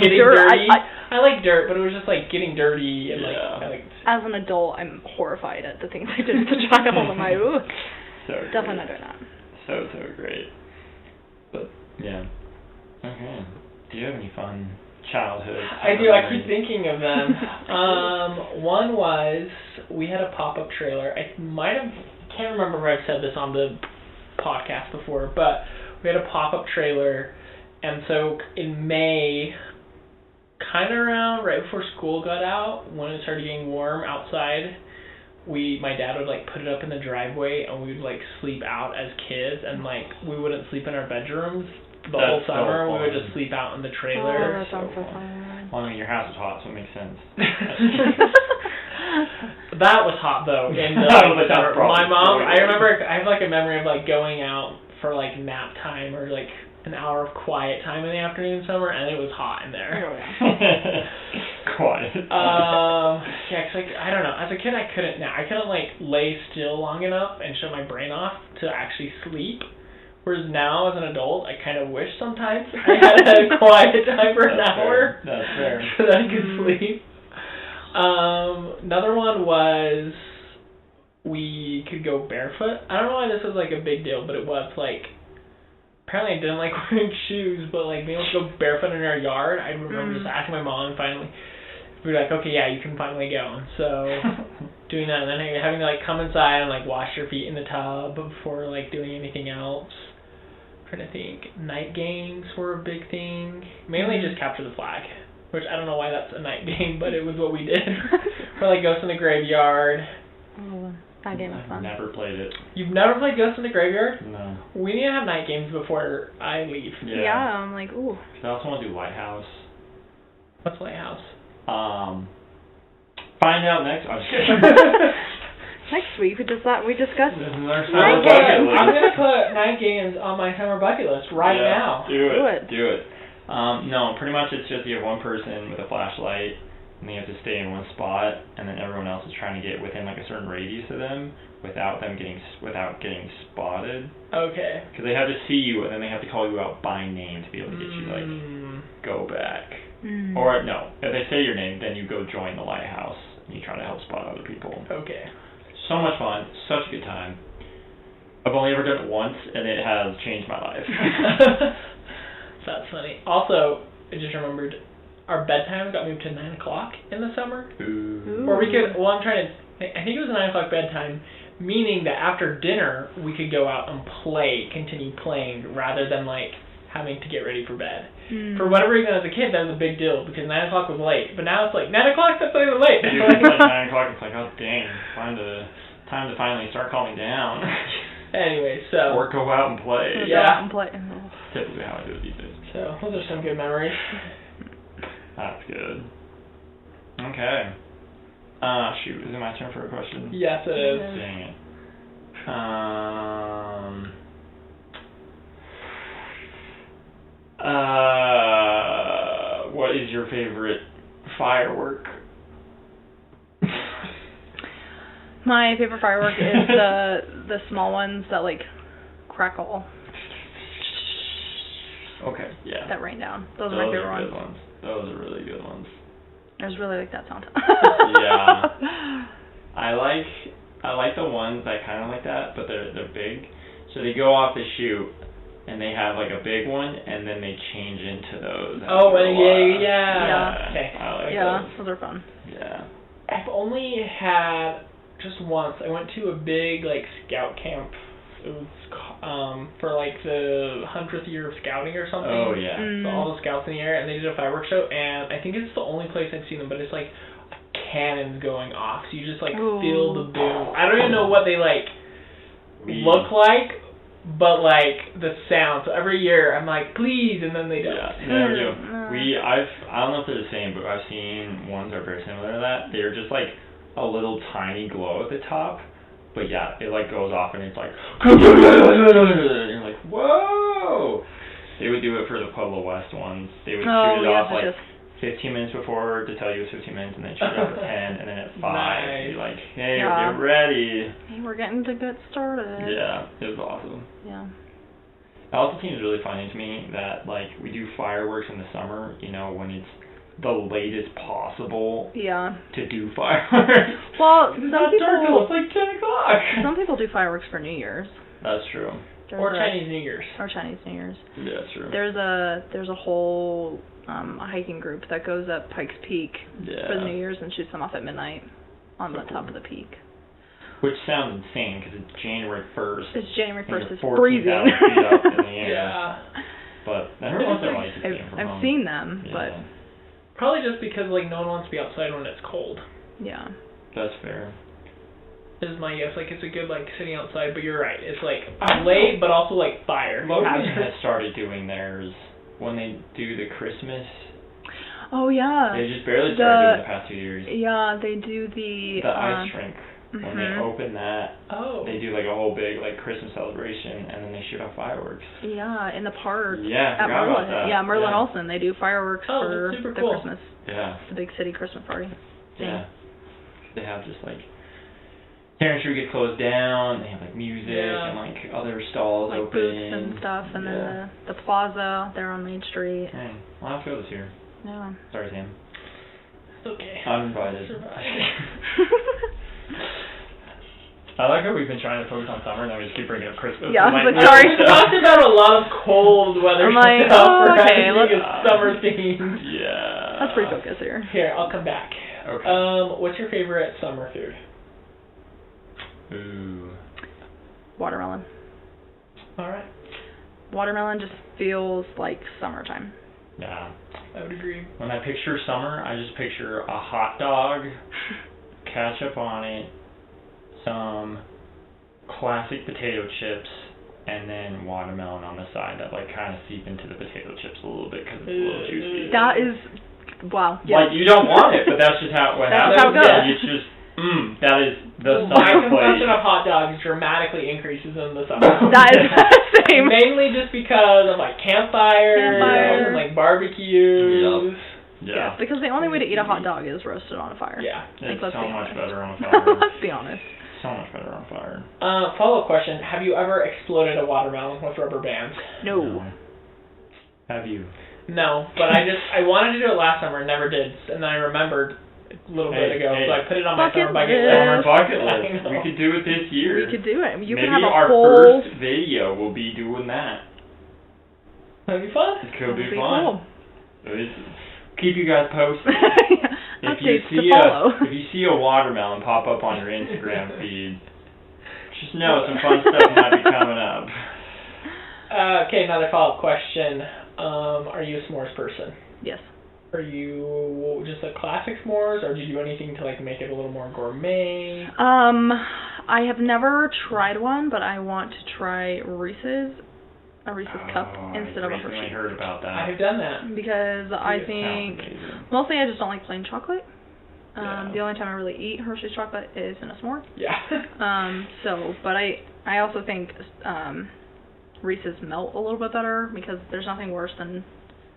A: Getting dirty. I like dirt, but it was just getting dirty and
C: As an adult, I'm horrified at the things I did as a child. I'm like, ooh, definitely not doing that.
B: So great. But yeah. Okay. Do you have any fun childhood?
A: I do. I keep thinking of them. One was we had a pop-up trailer. I can't remember if I've said this on the podcast before, but we had a pop-up trailer, and so in May, kind of around right before school got out, when it started getting warm outside, my dad would put it up in the driveway, and we would sleep out as kids, and we wouldn't sleep in our bedrooms. The whole summer, we would just sleep out in the trailer.
C: Oh, that sounds so fun.
B: Well, your house is hot, so it makes sense.
A: That was hot, though. In the summer. My mom, I remember, I have a memory of going out for nap time or an hour of quiet time in the afternoon summer, and it was hot in there.
C: Oh, yeah.
B: Quiet.
A: Yeah, 'cause I don't know. As a kid, I couldn't lay still long enough and shut my brain off to actually sleep. Whereas now, as an adult, I kind of wish sometimes I had a quiet time for an hour.
B: That's fair.
A: So that I could sleep. Another one was we could go barefoot. I don't know why this was a big deal, but it was apparently I didn't like wearing shoes, but being able to go barefoot in our yard. I remember just asking my mom finally. we were like, okay, yeah, you can finally go. So doing that, and then having to like come inside and like wash your feet in the tub before like doing anything else. I'm trying to think. Night games were a big thing. Mainly just capture the flag, which I don't know why that's a night game, but it was what we did. Or like Ghost in the Graveyard.
C: Oh, that game was fun.
B: I've never played it.
A: You've never played Ghost in the Graveyard?
B: No.
A: We need to have night games before I leave.
C: Yeah, I'm like, ooh.
B: I also want to do Lighthouse.
A: What's Lighthouse?
B: Find out next. I'm just kidding.
C: Next week we discussed
B: This is our
C: night
B: summer
C: games.
B: bucket list.
A: I'm gonna put night games on my summer bucket list right now.
B: Do it. No, pretty much it's just you have one person with a flashlight, and they have to stay in one spot, and then everyone else is trying to get within like a certain radius of them without getting spotted.
A: Okay.
B: Because they have to see you, and then they have to call you out by name to be able to get you like go back. Or no, if they say your name, then you go join the lighthouse and you try to help spot other people.
A: Okay.
B: So much fun, such a good time. I've only ever done it once, and it has changed my life.
A: That's funny. Also, I just remembered our bedtime got moved to 9 o'clock in the summer.
B: Ooh.
A: Or we could. Well, I think it was a 9 o'clock bedtime, meaning that after dinner we could go out and continue playing, rather than like having to get ready for bed. For whatever reason, as a kid, that was a big deal because 9 o'clock was late. But now it's like 9 o'clock. That's not even late.
B: Dude, it's like 9 o'clock. It's like, oh dang, time to finally start calming down.
A: Anyway, so.
B: Or go out and play.
C: Go out and play.
B: Typically how I do it these days.
A: So those are some good memories.
B: That's good. Okay. Shoot, is it my turn for a question?
A: Yes, it is.
B: Dang it. What is your favorite firework?
C: My favorite firework is the small ones that like crackle.
B: Okay, yeah.
C: That rain down. Those are my favorite
B: good ones. Those are really good ones.
C: I just really like that sound.
B: Yeah. I like the ones that kind of like that, but they're big. So they go off the chute, and they have like a big one, and then they change into those.
A: Oh, yeah.
C: Yeah.
A: Okay.
B: I like
C: those are fun.
B: Yeah.
A: I've only had just once. I went to a big like scout camp. It was for like the 100th year of scouting or something.
B: Oh yeah.
A: So all the scouts in the area, and they did a fireworks show, and I think it's the only place I've seen them, but it's like cannons going off, so you just like feel the boom. I don't even know what they like look like, but like the sound. So every year I'm like, please, and then they don't.
B: Yeah, never do. I don't know if they're the same, but I've seen ones that are very similar to that. They're just like a little tiny glow at the top, but yeah, it like goes off and it's like, and you're like, whoa. They would do it for the Pueblo West ones. They would shoot it off like 15 minutes before to tell you it's 15 minutes, and then shoot it off at 10, and then at 5, nice. You're like, hey, get ready.
C: Hey, we're getting to get started.
B: Yeah, it was awesome.
C: Yeah.
B: It also seems really funny to me that, like, we do fireworks in the summer, you know, when it's the latest possible to do fireworks.
C: Well,
B: it's not dark till it's like 10 o'clock.
C: Some people do fireworks for New Year's.
B: That's true.
A: Or Chinese New Year's.
C: Or Chinese New Year's.
B: Yeah, that's true.
C: There's a whole hiking group that goes up Pikes Peak for the New Year's and shoots them off at midnight on the top of the peak.
B: Which sounds insane because it's January 1st.
C: It's January 1st. It's
B: 14,000
C: freezing.
B: feet up in the air.
A: Yeah.
B: But every once in a while you can see them from home.
C: I've seen them, but
A: probably just because like no one wants to be outside when it's cold.
C: Yeah.
B: That's fair.
A: Is my guess. Like it's a good like sitting outside, but you're right. It's like late, but also like fire.
B: Logan has started doing theirs when they do the Christmas.
C: Oh yeah.
B: They just barely started doing the past 2 years.
C: Yeah, they do the
B: ice rink. When they open that, they do like a whole big like Christmas celebration, and then they shoot off fireworks.
C: Yeah, in the park.
B: Yeah,
C: at
B: forgot
C: Merlin.
B: about that.
C: Yeah, Merlin Olsen. They do fireworks for
A: super
C: the
A: cool.
C: Christmas.
B: Yeah.
C: The big city Christmas party.
B: Yeah. They have just like Terrace Street gets closed down. They have like music and like other stalls
C: like
B: open.
C: Booths and stuff, and then the plaza there on Main Street.
B: Hey, I'll have to go this year.
C: Yeah.
B: Sorry, Sam.
A: It's okay.
B: I'm invited.
D: I like how we've been trying to focus on summer and then we just keep bringing up Christmas.
C: Yeah,
D: I'm
C: like, sorry.
A: We talked about a lot of cold weather
C: I'm like,
A: stuff for
C: okay,
A: having a summer theme.
B: Yeah.
C: That's pretty focused here.
A: Here, I'll come back.
B: Okay.
A: What's your favorite summer food?
B: Ooh.
C: Watermelon.
A: All right.
C: Watermelon just feels like summertime.
B: Yeah.
A: I would agree.
B: When I picture summer, I just picture a hot dog, ketchup on it, some classic potato chips, and then watermelon on the side that like kind of seep into the potato chips a little bit because it's a little juicy.
C: That is, wow. Yes.
B: Like you don't want it, but that's just how it
C: That's
B: happens.
C: how it goes.
B: It's just, that is the
A: My
B: summer
A: consumption
B: plate.
A: of hot dogs dramatically increases in the summer.
C: That is the same.
A: Mainly just because of like campfires and like barbecues.
B: Yeah.
C: Yes, because the only way to eat a hot dog is roasted on a fire.
A: Yeah.
B: It's
C: let's
B: so
C: be
B: much
C: honest.
B: better on fire.
C: Let's be honest.
B: So much better on fire.
A: Follow-up question. Have you ever exploded a watermelon with rubber bands?
C: No.
B: Have you?
A: No, but I wanted to do it last summer and never did, and then I remembered a little bit ago, so I put it on my
C: Bucket
A: summer bucket
C: list.
A: list.
B: Summer bucket
A: I
B: list.
A: know.
B: We could do it this year.
C: We could do it. You
B: Maybe
C: could have a
B: our
C: whole...
B: first video will be doing that.
A: That'd be fun.
B: It could
C: That'd
B: be
C: be
B: fun.
C: cool.
B: Keep you guys posted. If you
C: Updates to
B: see
C: follow.
B: if you see a watermelon pop up on your Instagram feed, just know some fun stuff might be coming up.
A: Okay, another follow-up question. Are you a s'mores person?
C: Yes.
A: Are you just a classic s'mores, or do you do anything to like make it a little more gourmet?
C: I have never tried one, but I want to try a Reese's cup instead of a
B: I recently
C: Hershey.
B: heard about that.
A: I have done that.
C: Because I
B: It sounds
C: think,
B: amazing.
C: mostly I just don't like plain chocolate.
B: Yeah.
C: The only time I really eat Hershey's chocolate is in a s'more.
A: Yeah.
C: But I also think Reese's melt a little bit better because there's nothing worse than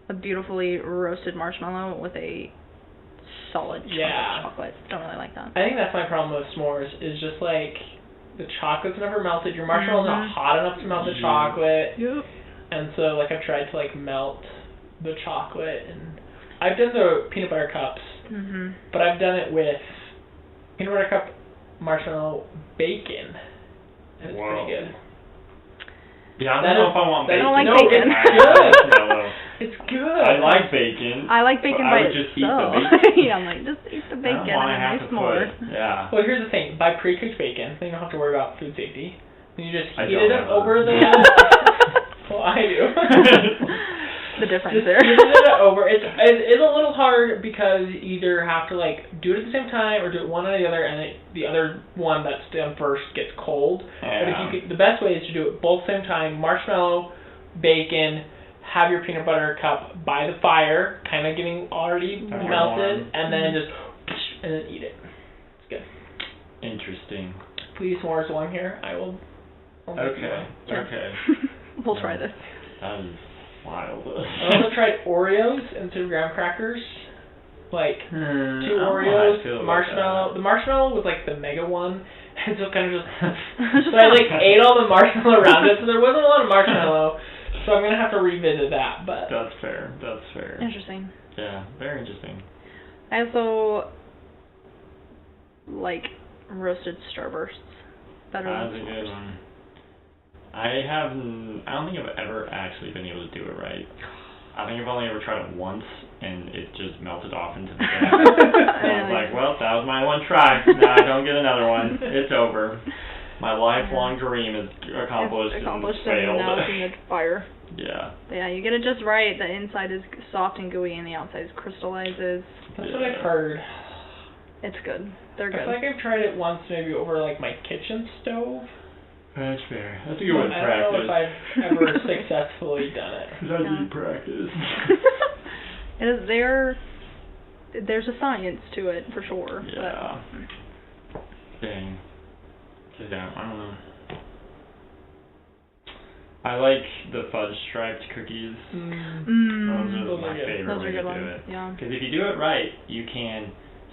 C: a beautifully roasted marshmallow with a solid chunk of chocolate. Don't really like that.
A: I think that's my problem with s'mores, is just like the chocolate's never melted, your marshmallow's not hot enough to melt the chocolate,
C: Yep.
A: and so like I've tried to like melt the chocolate, and I've done the peanut butter cups, but I've done it with peanut butter cup, marshmallow, bacon, and it's
B: Whoa.
A: pretty good.
B: Yeah, I don't know if I want bacon.
C: I don't like
A: No,
C: bacon.
A: it's good.
B: Marshmallow.
A: It's good.
B: I like bacon.
C: I like bacon
B: but
C: by
B: I would just eat the
C: itself.
B: bacon.
C: Yeah, I'm like, just eat the
B: I
C: bacon
B: don't want to
C: and
B: have
C: a
B: to
C: s'more.
B: yeah.
A: Well, here's the thing. Buy pre-cooked bacon, then you don't have to worry about food safety. Then you just
B: I
A: heat
B: don't
A: it up
B: have
A: over the... Well, I do.
C: The difference
A: Just
C: there.
A: heat it over. It's a little hard because you either have to like do it at the same time or do it one or the other, and the other one that's done first gets cold. But if you could, the best way is to do it both same time. Marshmallow, bacon, have your peanut butter cup by the fire, kind of getting already melted, and then just and then eat it. It's good.
B: Interesting.
A: Please, s'mores while I'm here. I'll make you one.
B: Okay.
C: We'll try this.
B: That is wild.
A: I also tried Oreos instead of graham crackers. Like
B: I
A: 2
B: don't know how I
A: Oreos,
B: feel about
A: marshmallow. The marshmallow was like the mega one, and so kind of just. So
C: So
A: I like ate all the marshmallow around it, so there wasn't a lot of marshmallow. So I'm gonna have to revisit that, but.
B: That's fair. That's fair.
C: Interesting.
B: Yeah, very interesting.
C: I also like roasted starbursts better
B: That's
C: than
B: a good
C: s'mores.
B: one. I don't think I've ever actually been able to do it right. I think I've only ever tried it once, and it just melted off into the ground. And I was like, well, that was my one try. Now I don't get another one. It's over. My lifelong dream is accomplished,
C: It's
B: and
C: accomplished
B: failed.
C: and now it's in the fire.
B: Yeah.
C: But yeah, you get it just right. The inside is soft and gooey, and the outside crystallizes.
A: That's what I've heard.
C: It's good. They're
A: I
C: good.
A: feel like I've tried it once, maybe over like my kitchen stove.
B: That's fair. That's a good one to
A: I don't know if
B: practice.
A: I've ever successfully done it.
B: That's
C: Yeah.
B: practice.
C: It is there's a science to it for sure.
B: Yeah. Dang. Yeah, I don't know. I like the fudge striped cookies. Those
A: Those
B: are my
A: are good.
B: favorite
C: Those are
B: way
C: good
B: to do
C: ones.
B: it.
C: Yeah.
B: Because if you do it right, you can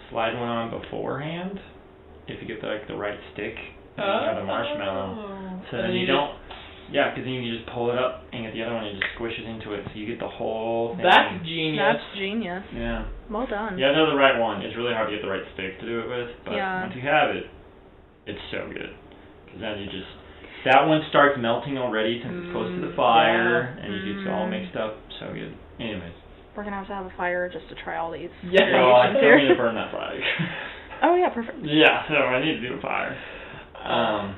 B: slide one on beforehand. If you get the right stick, and you have the marshmallow. So then you don't. Yeah, because then you can just pull it up and get the other one and just squish it into it, so you get the whole thing.
A: That's genius.
C: That's genius.
B: Yeah.
C: Well done.
B: You have to have the right one. It's really hard to get the right stick to do it with, but
C: Yeah.
B: once you have it, it's so good. Because then you just, that one starts melting already since it's close to the fire, and you get it all mixed up. So good. Anyways.
C: we're gonna have to have a fire just to try all these.
A: Yeah.
B: No, I
C: variations
B: still need
C: here.
B: to burn that flag.
C: Oh yeah, perfect.
B: Yeah, so I need to do a fire.
A: I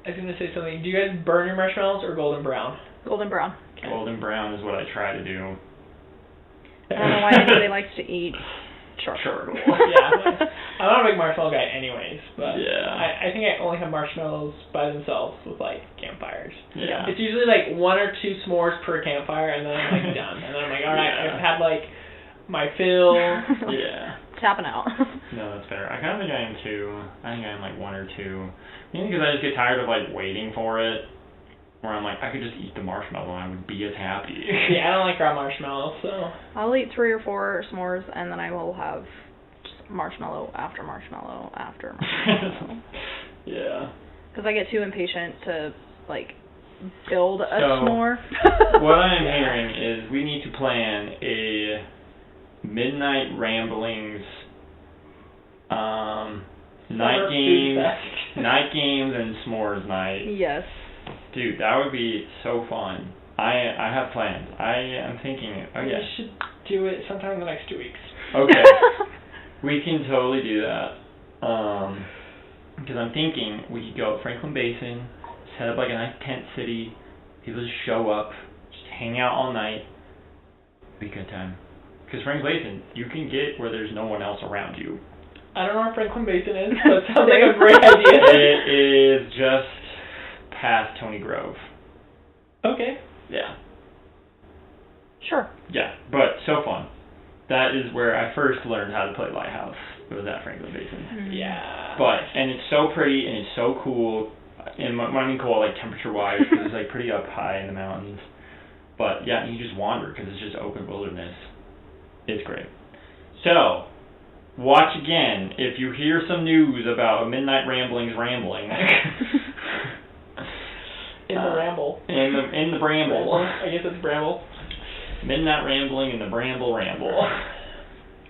A: was gonna say something. Do you guys burn your marshmallows or golden brown?
C: Golden brown.
B: Golden brown is what I try to do.
C: I don't know why anybody likes to eat charcoal.
A: Yeah. I'm not a big marshmallow guy anyways, but
B: Yeah.
A: I think I only have marshmallows by themselves with like campfires.
B: Yeah.
A: It's usually like 1 or 2 s'mores per campfire, and then I'm like done. And then I'm like, alright,
B: Yeah.
A: I've had like my fill.
B: Yeah.
C: Tapping out.
B: No, that's fair. I kind of think I am too. I think I am like 1 or 2. Mainly because I just get tired of like waiting for it. Where I'm like, I could just eat the marshmallow and I would be as happy.
A: Yeah, I don't like raw marshmallows, so.
C: I'll eat 3 or 4 s'mores, and then I will have just marshmallow after marshmallow after marshmallow.
B: Yeah.
C: Because I get too impatient to like build a
B: So,
C: s'more.
B: What I'm hearing is we need to plan a midnight ramblings, night games and s'mores night.
C: Yes.
B: Dude, that would be so fun. I have plans. I am thinking. Oh
A: We
B: yeah.
A: should do it sometime in the next 2 weeks.
B: Okay. We can totally do that. Because I'm thinking we could go at Franklin Basin, set up like a nice tent city, people just show up, just hang out all night. Be a good time. Because Franklin Basin, you can get where there's no one else around you.
A: I don't know where Franklin Basin is, but it sounds like a great idea.
B: It is just past Tony Grove.
A: Okay.
B: Yeah.
C: Sure.
B: Yeah, but so fun. That is where I first learned how to play Lighthouse. It was at Franklin Basin.
A: Yeah.
B: But, and it's so pretty and it's so cool. And when I mean cool, like temperature-wise, because it's like pretty up high in the mountains. But yeah, you just wander because it's just open wilderness. It's great. So, watch again if you hear some news about Midnight Ramblings rambling.
A: In the ramble.
B: In the bramble.
A: I guess it's bramble.
B: Midnight Rambling in the Bramble Ramble.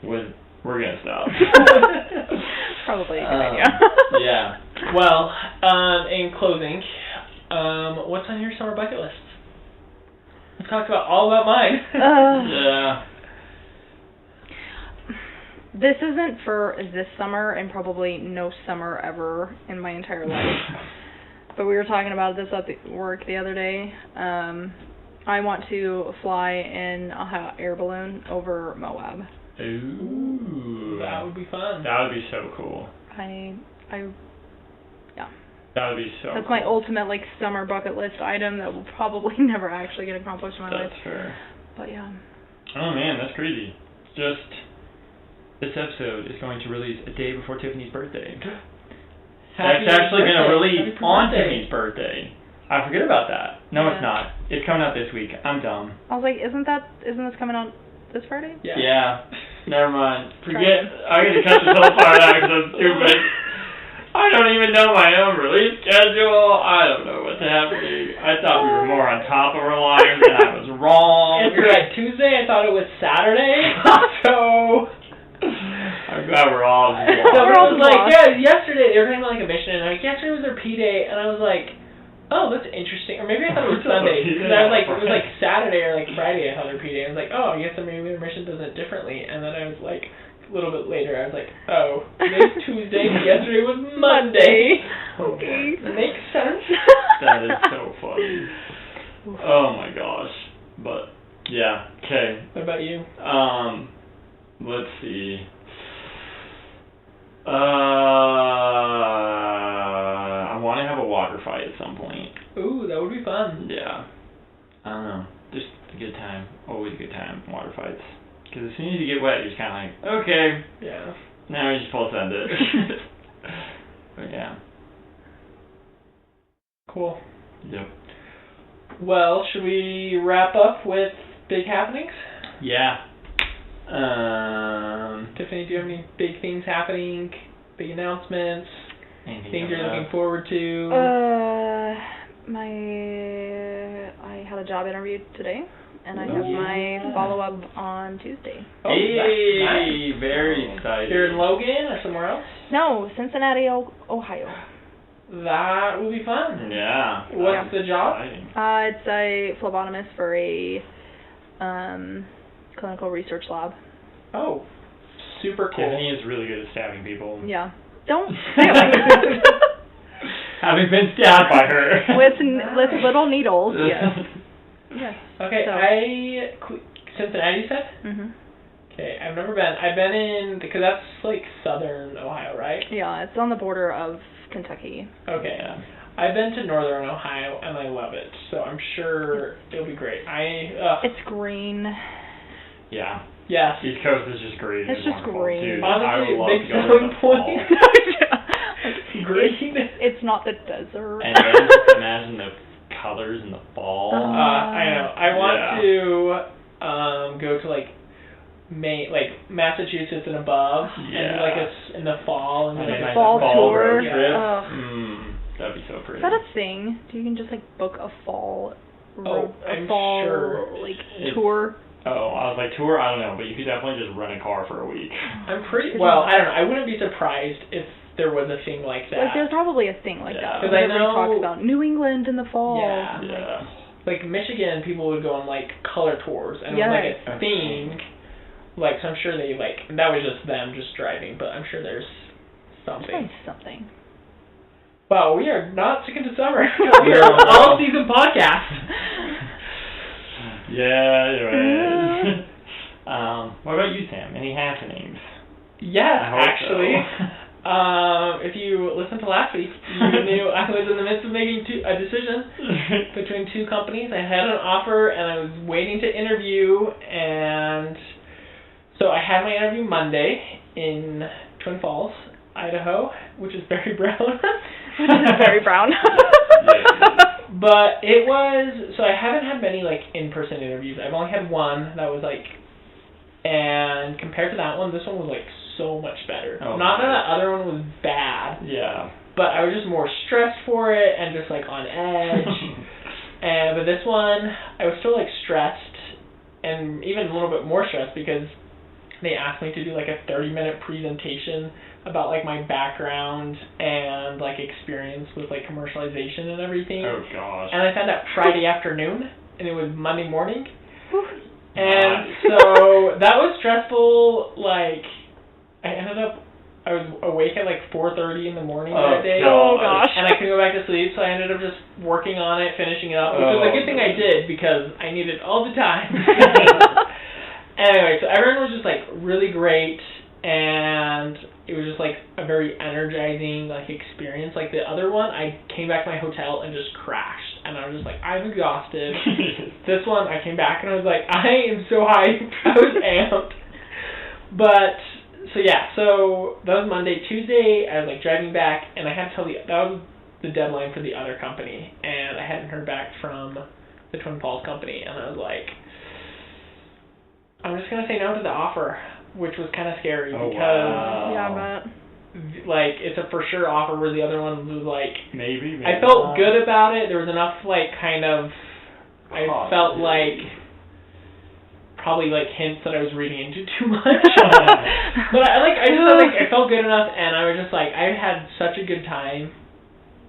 B: We're gonna stop.
C: Probably a good idea.
B: Yeah.
A: Well, in closing, what's on your summer bucket list? Let's talk all about mine.
B: Yeah.
C: This isn't for this summer and probably no summer ever in my entire life. But we were talking about this at work the other day. I want to fly in a hot air balloon over Moab.
B: Ooh.
A: That would be fun.
B: That would be so cool.
C: Yeah.
B: That would be so
C: That's
B: cool.
C: my ultimate like summer bucket list item that will probably never actually get accomplished in my life.
B: That's fair.
C: But yeah.
B: Oh man, that's crazy. Just this episode is going to release a day before Tiffany's birthday.
A: Happy
B: That's actually going to
A: birthday.
B: release
A: Happy
B: on
A: birthday.
B: Tiffany's birthday. I forget about that. No,
C: Yeah.
B: it's not. It's coming out this week. I'm dumb.
C: I was like, isn't this coming out this Friday?
A: Yeah.
B: Never mind. Forget. I get to cut this whole part out because I'm stupid. I don't even know my own release schedule. I don't know what's happening. I thought we were more on top of our lives, and I was wrong.
A: It's like Tuesday. I thought it was Saturday. So.
B: I'm glad we're all
A: So
B: just
C: We're all
A: it was like,
C: lost.
A: yeah, yesterday they were talking about like a mission, and like yesterday was their P day, and I was like, oh, that's interesting. Or maybe I thought it was Sunday, because I was like, it was like Saturday or like Friday I thought their P day. I was like, oh, I guess maybe their mission does it differently. And then I was like, a little bit later, I was like, oh, today's Tuesday, yesterday was Monday.
C: Okay.
A: Makes sense.
B: That is so funny. Oh my gosh. But yeah, okay.
A: What about you?
B: Let's see. I want to have a water fight at some point.
A: Ooh, that would be fun.
B: Yeah. I don't know. Just a good time. Always a good time, water fights. Because as soon as you get wet, you're just kind of like, okay,
A: Yeah.
B: now we just full send it. But yeah.
A: Cool.
B: Yep.
A: Well, should we wrap up with big happenings?
B: Yeah.
A: Tiffany, do you have any big things happening? Big announcements?
B: Anything
A: Things you're
B: coming
A: looking
B: up?
A: forward to?
C: I had a job interview today, and I have
A: Yeah.
C: my follow-up on Tuesday.
A: Oh,
B: Hey,
A: that's nice.
B: very excited.
A: You're in Logan or somewhere else?
C: No, Cincinnati, Ohio.
A: That will be fun.
B: Yeah.
A: What's the job?
B: Exciting.
C: It's a phlebotomist for a clinical research lab.
A: Oh, super cool.
B: Tiffany is really good at stabbing people.
C: Yeah. Don't say it.
B: Having been stabbed by her.
C: with little needles, yes. Yes.
A: Okay,
C: So.
A: Cincinnati, you said?
C: Mhm.
A: Okay, I've never been. I've been in, because that's like southern Ohio, right?
C: Yeah, it's on the border of Kentucky.
A: Okay. I've been to northern Ohio and I love it, so I'm sure it'll be great.
C: It's green.
B: Yeah.
A: Yes.
B: East Coast is just green.
C: It's just
B: wonderful.
C: green.
B: Dude,
A: Honestly,
B: I would love
A: big
B: to go there in
A: selling
B: the fall.
A: point. Green.
C: It's not the desert.
B: And then just imagine the colors in the fall.
A: I know. I want to go to like Massachusetts and above, and do like in the fall and like
B: a
C: fall tour.
B: road trip.
C: Yeah.
B: That'd be so pretty.
C: Is that a thing? You can just like book a fall
A: I'm sure.
C: tour.
B: Oh, I was like, tour? I don't know, but you could definitely just rent a car for a week.
A: I'm pretty. Well, I don't know. I wouldn't be surprised if there was a thing like that.
C: Like, there's probably a thing like that.
A: Because I know
C: talks about New England in the fall.
A: Yeah. Like Michigan, people would go on like color tours, and it was like a thing. Like, so I'm sure they like that was just them just driving, but I'm sure there's something.
C: Something.
A: Wow, we are not sick into summer. We are an all-season podcast.
B: Yeah, you're right. What about you, Sam? Any happenings?
A: Yes,
B: I hope
A: actually.
B: So.
A: If you listened to last week, you knew I was in the midst of making a decision between two companies. I had an offer, and I was waiting to interview, and so I had my interview Monday in Twin Falls, Idaho, which is very brown.
C: Which is very brown.
A: But it was, so I haven't had many like in-person interviews. I've only had one that was like, and compared to that one, this one was like so much better.
B: Oh,
A: Not that the other one was bad.
B: Yeah.
A: But I was just more stressed for it and just like on edge. But this one, I was still like stressed and even a little bit more stressed because they asked me to do like a 30-minute presentation about like my background and like experience with like commercialization and everything.
B: Oh gosh.
A: And I found out Friday afternoon, and it was Monday morning. And
B: Nice.
A: so that was stressful. Like I was awake at like 4:30 in the morning that day.
C: Oh gosh.
A: And I couldn't go back to sleep, so I ended up just working on it, finishing it up, which was a good thing I did because I needed all the time. Anyway, so everyone was just like really great, and it was just like a very energizing like experience. Like the other one, I came back to my hotel and just crashed, and I was just like, I'm exhausted. This one, I came back and I was like, I am so hyped. I was amped. But so yeah, so that was Monday. Tuesday, I was like driving back, and I had to tell that was the deadline for the other company, and I hadn't heard back from the Twin Falls company, and I was like, I'm just gonna say no to the offer, which was kind of scary because
C: yeah, but
A: like it's a for sure offer where the other one was like
B: maybe
A: I felt
B: not.
A: good about it. There was enough like kind of I felt like probably like hints that I was reading into too much. But I felt good enough, and I was just like I had such a good time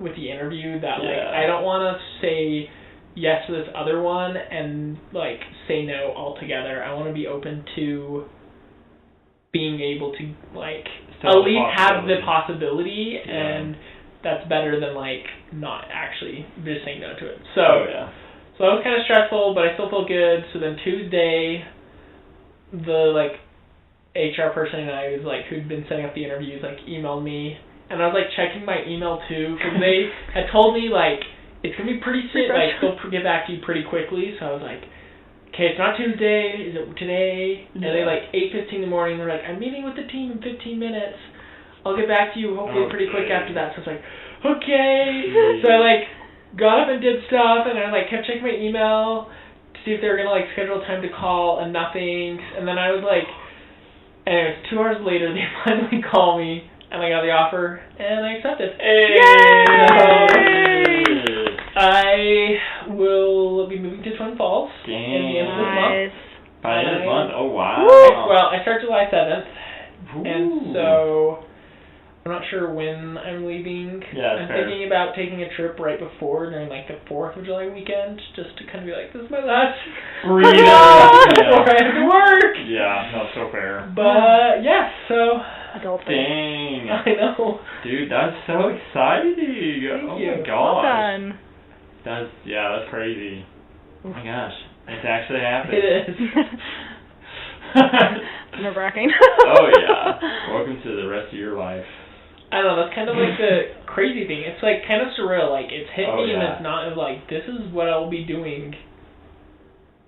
A: with the interview that like I don't want to say yes to this other one and like say no altogether. I want to be open to being able to like at least have the possibility, and that's better than like not actually just saying no to it. So so that was kind of stressful, but I still felt good. So then Tuesday, the like HR person and I was like who'd been setting up the interviews like emailed me, and I was like checking my email too because they had told me like it's gonna be pretty soon, like they'll get back to you pretty quickly. So I was like, okay, it's not Tuesday, is it today? And they like 8:15 in the morning. They're like, I'm meeting with the team in 15 minutes. I'll get back to you hopefully pretty quick after that. So I was like, okay. So I like got up and did stuff, and I like kept checking my email to see if they were gonna like schedule a time to call, and nothing. And then I was like, anyways, 2 hours later they finally call me, and I got the offer, and I accepted. I will be moving to Twin Falls in the end of this month.
B: By the end of this month? Oh, wow.
A: Well, I start July 7th, and so I'm not sure when I'm leaving.
B: Yeah, that's
A: I'm
B: fair.
A: thinking about taking a trip right before, during like the 4th of July weekend, just to kind of be like, this is my last
B: Freedom.
A: before I have to work.
B: Yeah, no, so fair.
A: But yeah, so.
C: Adult.
B: Dang.
A: I know.
B: Dude, that's so exciting.
A: Thank
B: oh
A: you.
B: my gosh.
C: Well done.
B: That's crazy. Oh my gosh. It's actually happened.
A: It is.
C: Nerve-wracking.
B: Oh yeah. Welcome to the rest of your life.
A: I don't know, that's kind of like the crazy thing. It's like kind of surreal. Like it's hit
B: Oh,
A: me and
B: yeah.
A: it's not like this is what I'll be doing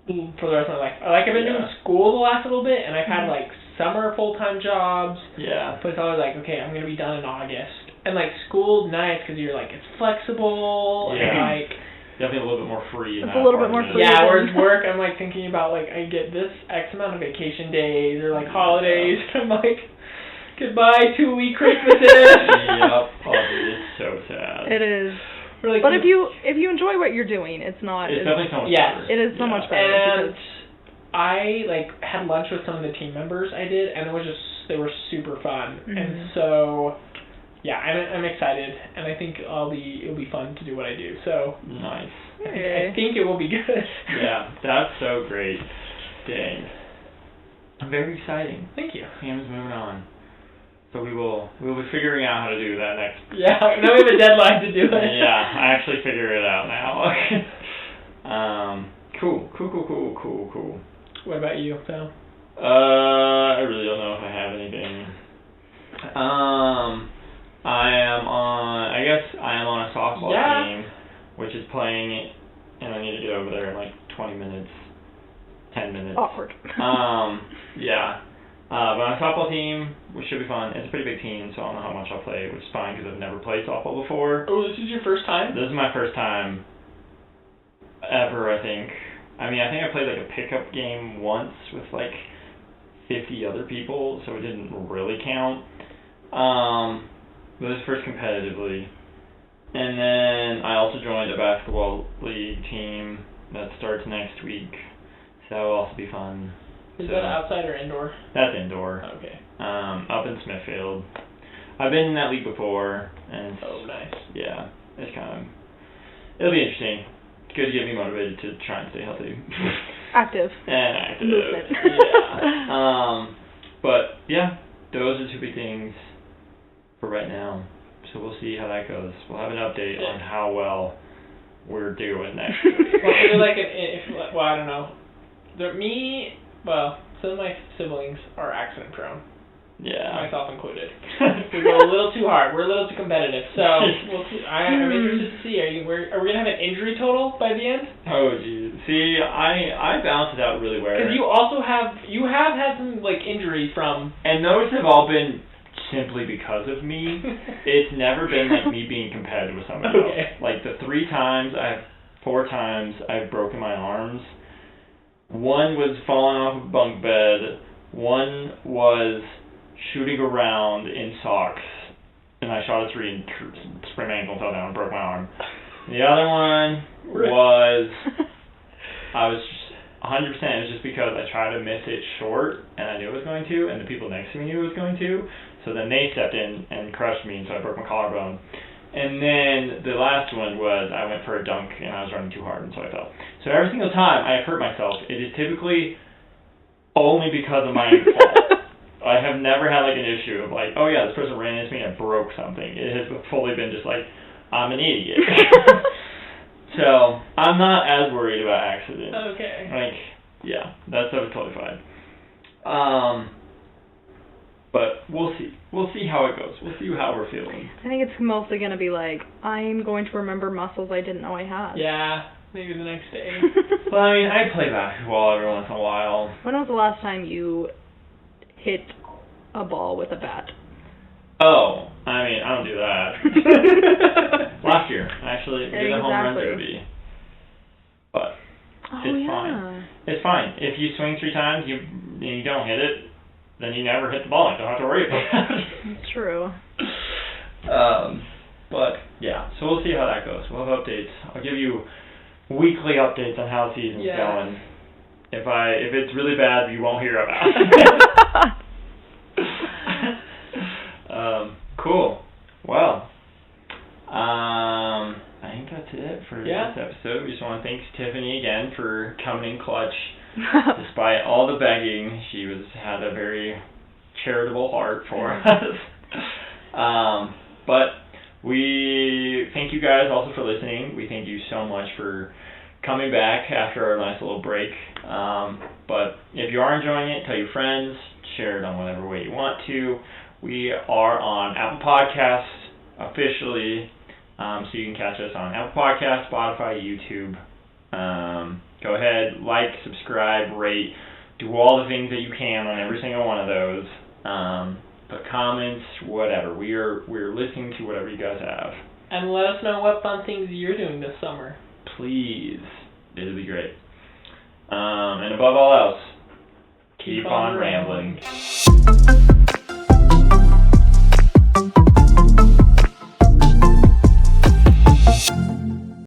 A: for the rest of my life. Like I've been doing school the last little bit and I've had like summer full-time jobs.
B: Yeah.
A: But it's always like, okay, I'm going to be done in August. And like school's nice because you're like, it's flexible and
B: Yeah.
A: like.
B: Definitely a little bit more free.
C: It's a little bit more free.
A: Yeah, whereas work, I'm like thinking about like I get this X amount of vacation days or like holidays. I'm like, goodbye 2-week Christmases.
B: Yep. Oh, dude, it's so sad.
C: It is.
A: Or, like,
C: But if you enjoy what you're doing, it's not.
B: It's definitely so much
A: Yes.
B: better.
C: It is so much better.
A: And
C: because
A: I like had lunch with some of the team members I did, and it was just they were super fun,
C: Mhm.
A: and so yeah, I'm excited, and I think it'll be fun to do what I do. So
B: Nice.
C: Hey.
A: I think it will be good.
B: Yeah, that's so great. Dang. Very exciting.
A: Thank you.
B: Sam's moving on. So we'll be figuring out how to do that next.
A: Yeah, now we have a deadline to do it.
B: Yeah, I actually figured it out now. Cool.
A: What about you, Phil?
B: I really don't know if I have anything. I guess I am on a softball team, which is playing, and I need to get over there in like 20 minutes, 10 minutes.
C: awkward.
B: Yeah. But on a softball team, which should be fun. It's a pretty big team, so I don't know how much I'll play, which is fine because I've never played softball before.
A: Oh, this is your first time?
B: This is my first time ever, I think. I mean, I think I played like a pickup game once with like 50 other people, so it didn't really count. But this first competitively. And then I also joined a basketball league team that starts next week, so that'll also be fun.
A: Is that outside or indoor?
B: That's indoor.
A: Okay.
B: Up in Smithfield. I've been in that league before, and
A: Oh, nice.
B: yeah, it's it'll be interesting. It's good to get me motivated to try and stay healthy.
C: Active.
B: And active.
C: Movement.
B: Yeah. But yeah, those are 2 big things for right now. So we'll see how that goes. We'll have an update on how well we're doing next week.
A: Well, is it like I don't know. Some of my siblings are accident prone.
B: Yeah.
A: Myself included. We go a little too hard. We're a little too competitive. So we'll see. I'm interested to see. Are we gonna have an injury total by the end?
B: Oh geez. See, I balanced it out really well.
A: Because you also have had some like injuries from.
B: And those have all been simply because of me. It's never been like me being competitive with somebody else. Like the 4 times I've broken my arms. One was falling off a bunk bed. One was shooting around in socks, and I shot a 3 and sprained my ankle, fell down, and broke my arm. The other one was I was 100%. It was just because I tried to miss it short, and I knew it was going to, and the people next to me knew it was going to. So then they stepped in and crushed me, and so I broke my collarbone. And then the last one was I went for a dunk, and I was running too hard, and so I fell. So every single time I have hurt myself, it is typically only because of my fault. I have never had like an issue of like, oh yeah, this person ran into me and I broke something. It has fully been just like, I'm an idiot. So I'm not as worried about accidents.
A: Okay.
B: Like, yeah, that's totally fine. But we'll see. We'll see how it goes. We'll see how we're feeling.
C: I think it's mostly going to be like, I'm going to remember muscles I didn't know I had.
A: Yeah, maybe the next day.
B: Well, I mean, I play basketball every once in a while.
C: When was the last time you hit a ball with a bat?
B: Oh, I mean, I don't do that. Last year, actually, we did a home run derby. But it's fine. It's fine. If you swing 3 times, you don't hit it, then you never hit the ball. You don't have to worry about it.
C: It's true.
B: But yeah, so we'll see how that goes. We'll have updates. I'll give you weekly updates on how the season's going. If it's really bad, you won't hear about it. Cool. it for
A: Yeah.
B: this episode. We just want to thank Tiffany again for coming in clutch. Despite all the begging, she had a very charitable heart for us. But we thank you guys also for listening. We thank you so much for coming back after our nice little break. But if you are enjoying it, tell your friends, share it on whatever way you want to. We are on Apple Podcasts officially, so you can catch us on Apple Podcasts, Spotify, YouTube. Go ahead, like, subscribe, rate, do all the things that you can on every single one of those. The comments, whatever. We're listening to whatever you guys have.
A: And let us know what fun things you're doing this summer.
B: Please. It'll be great. And above all else, keep on rambling.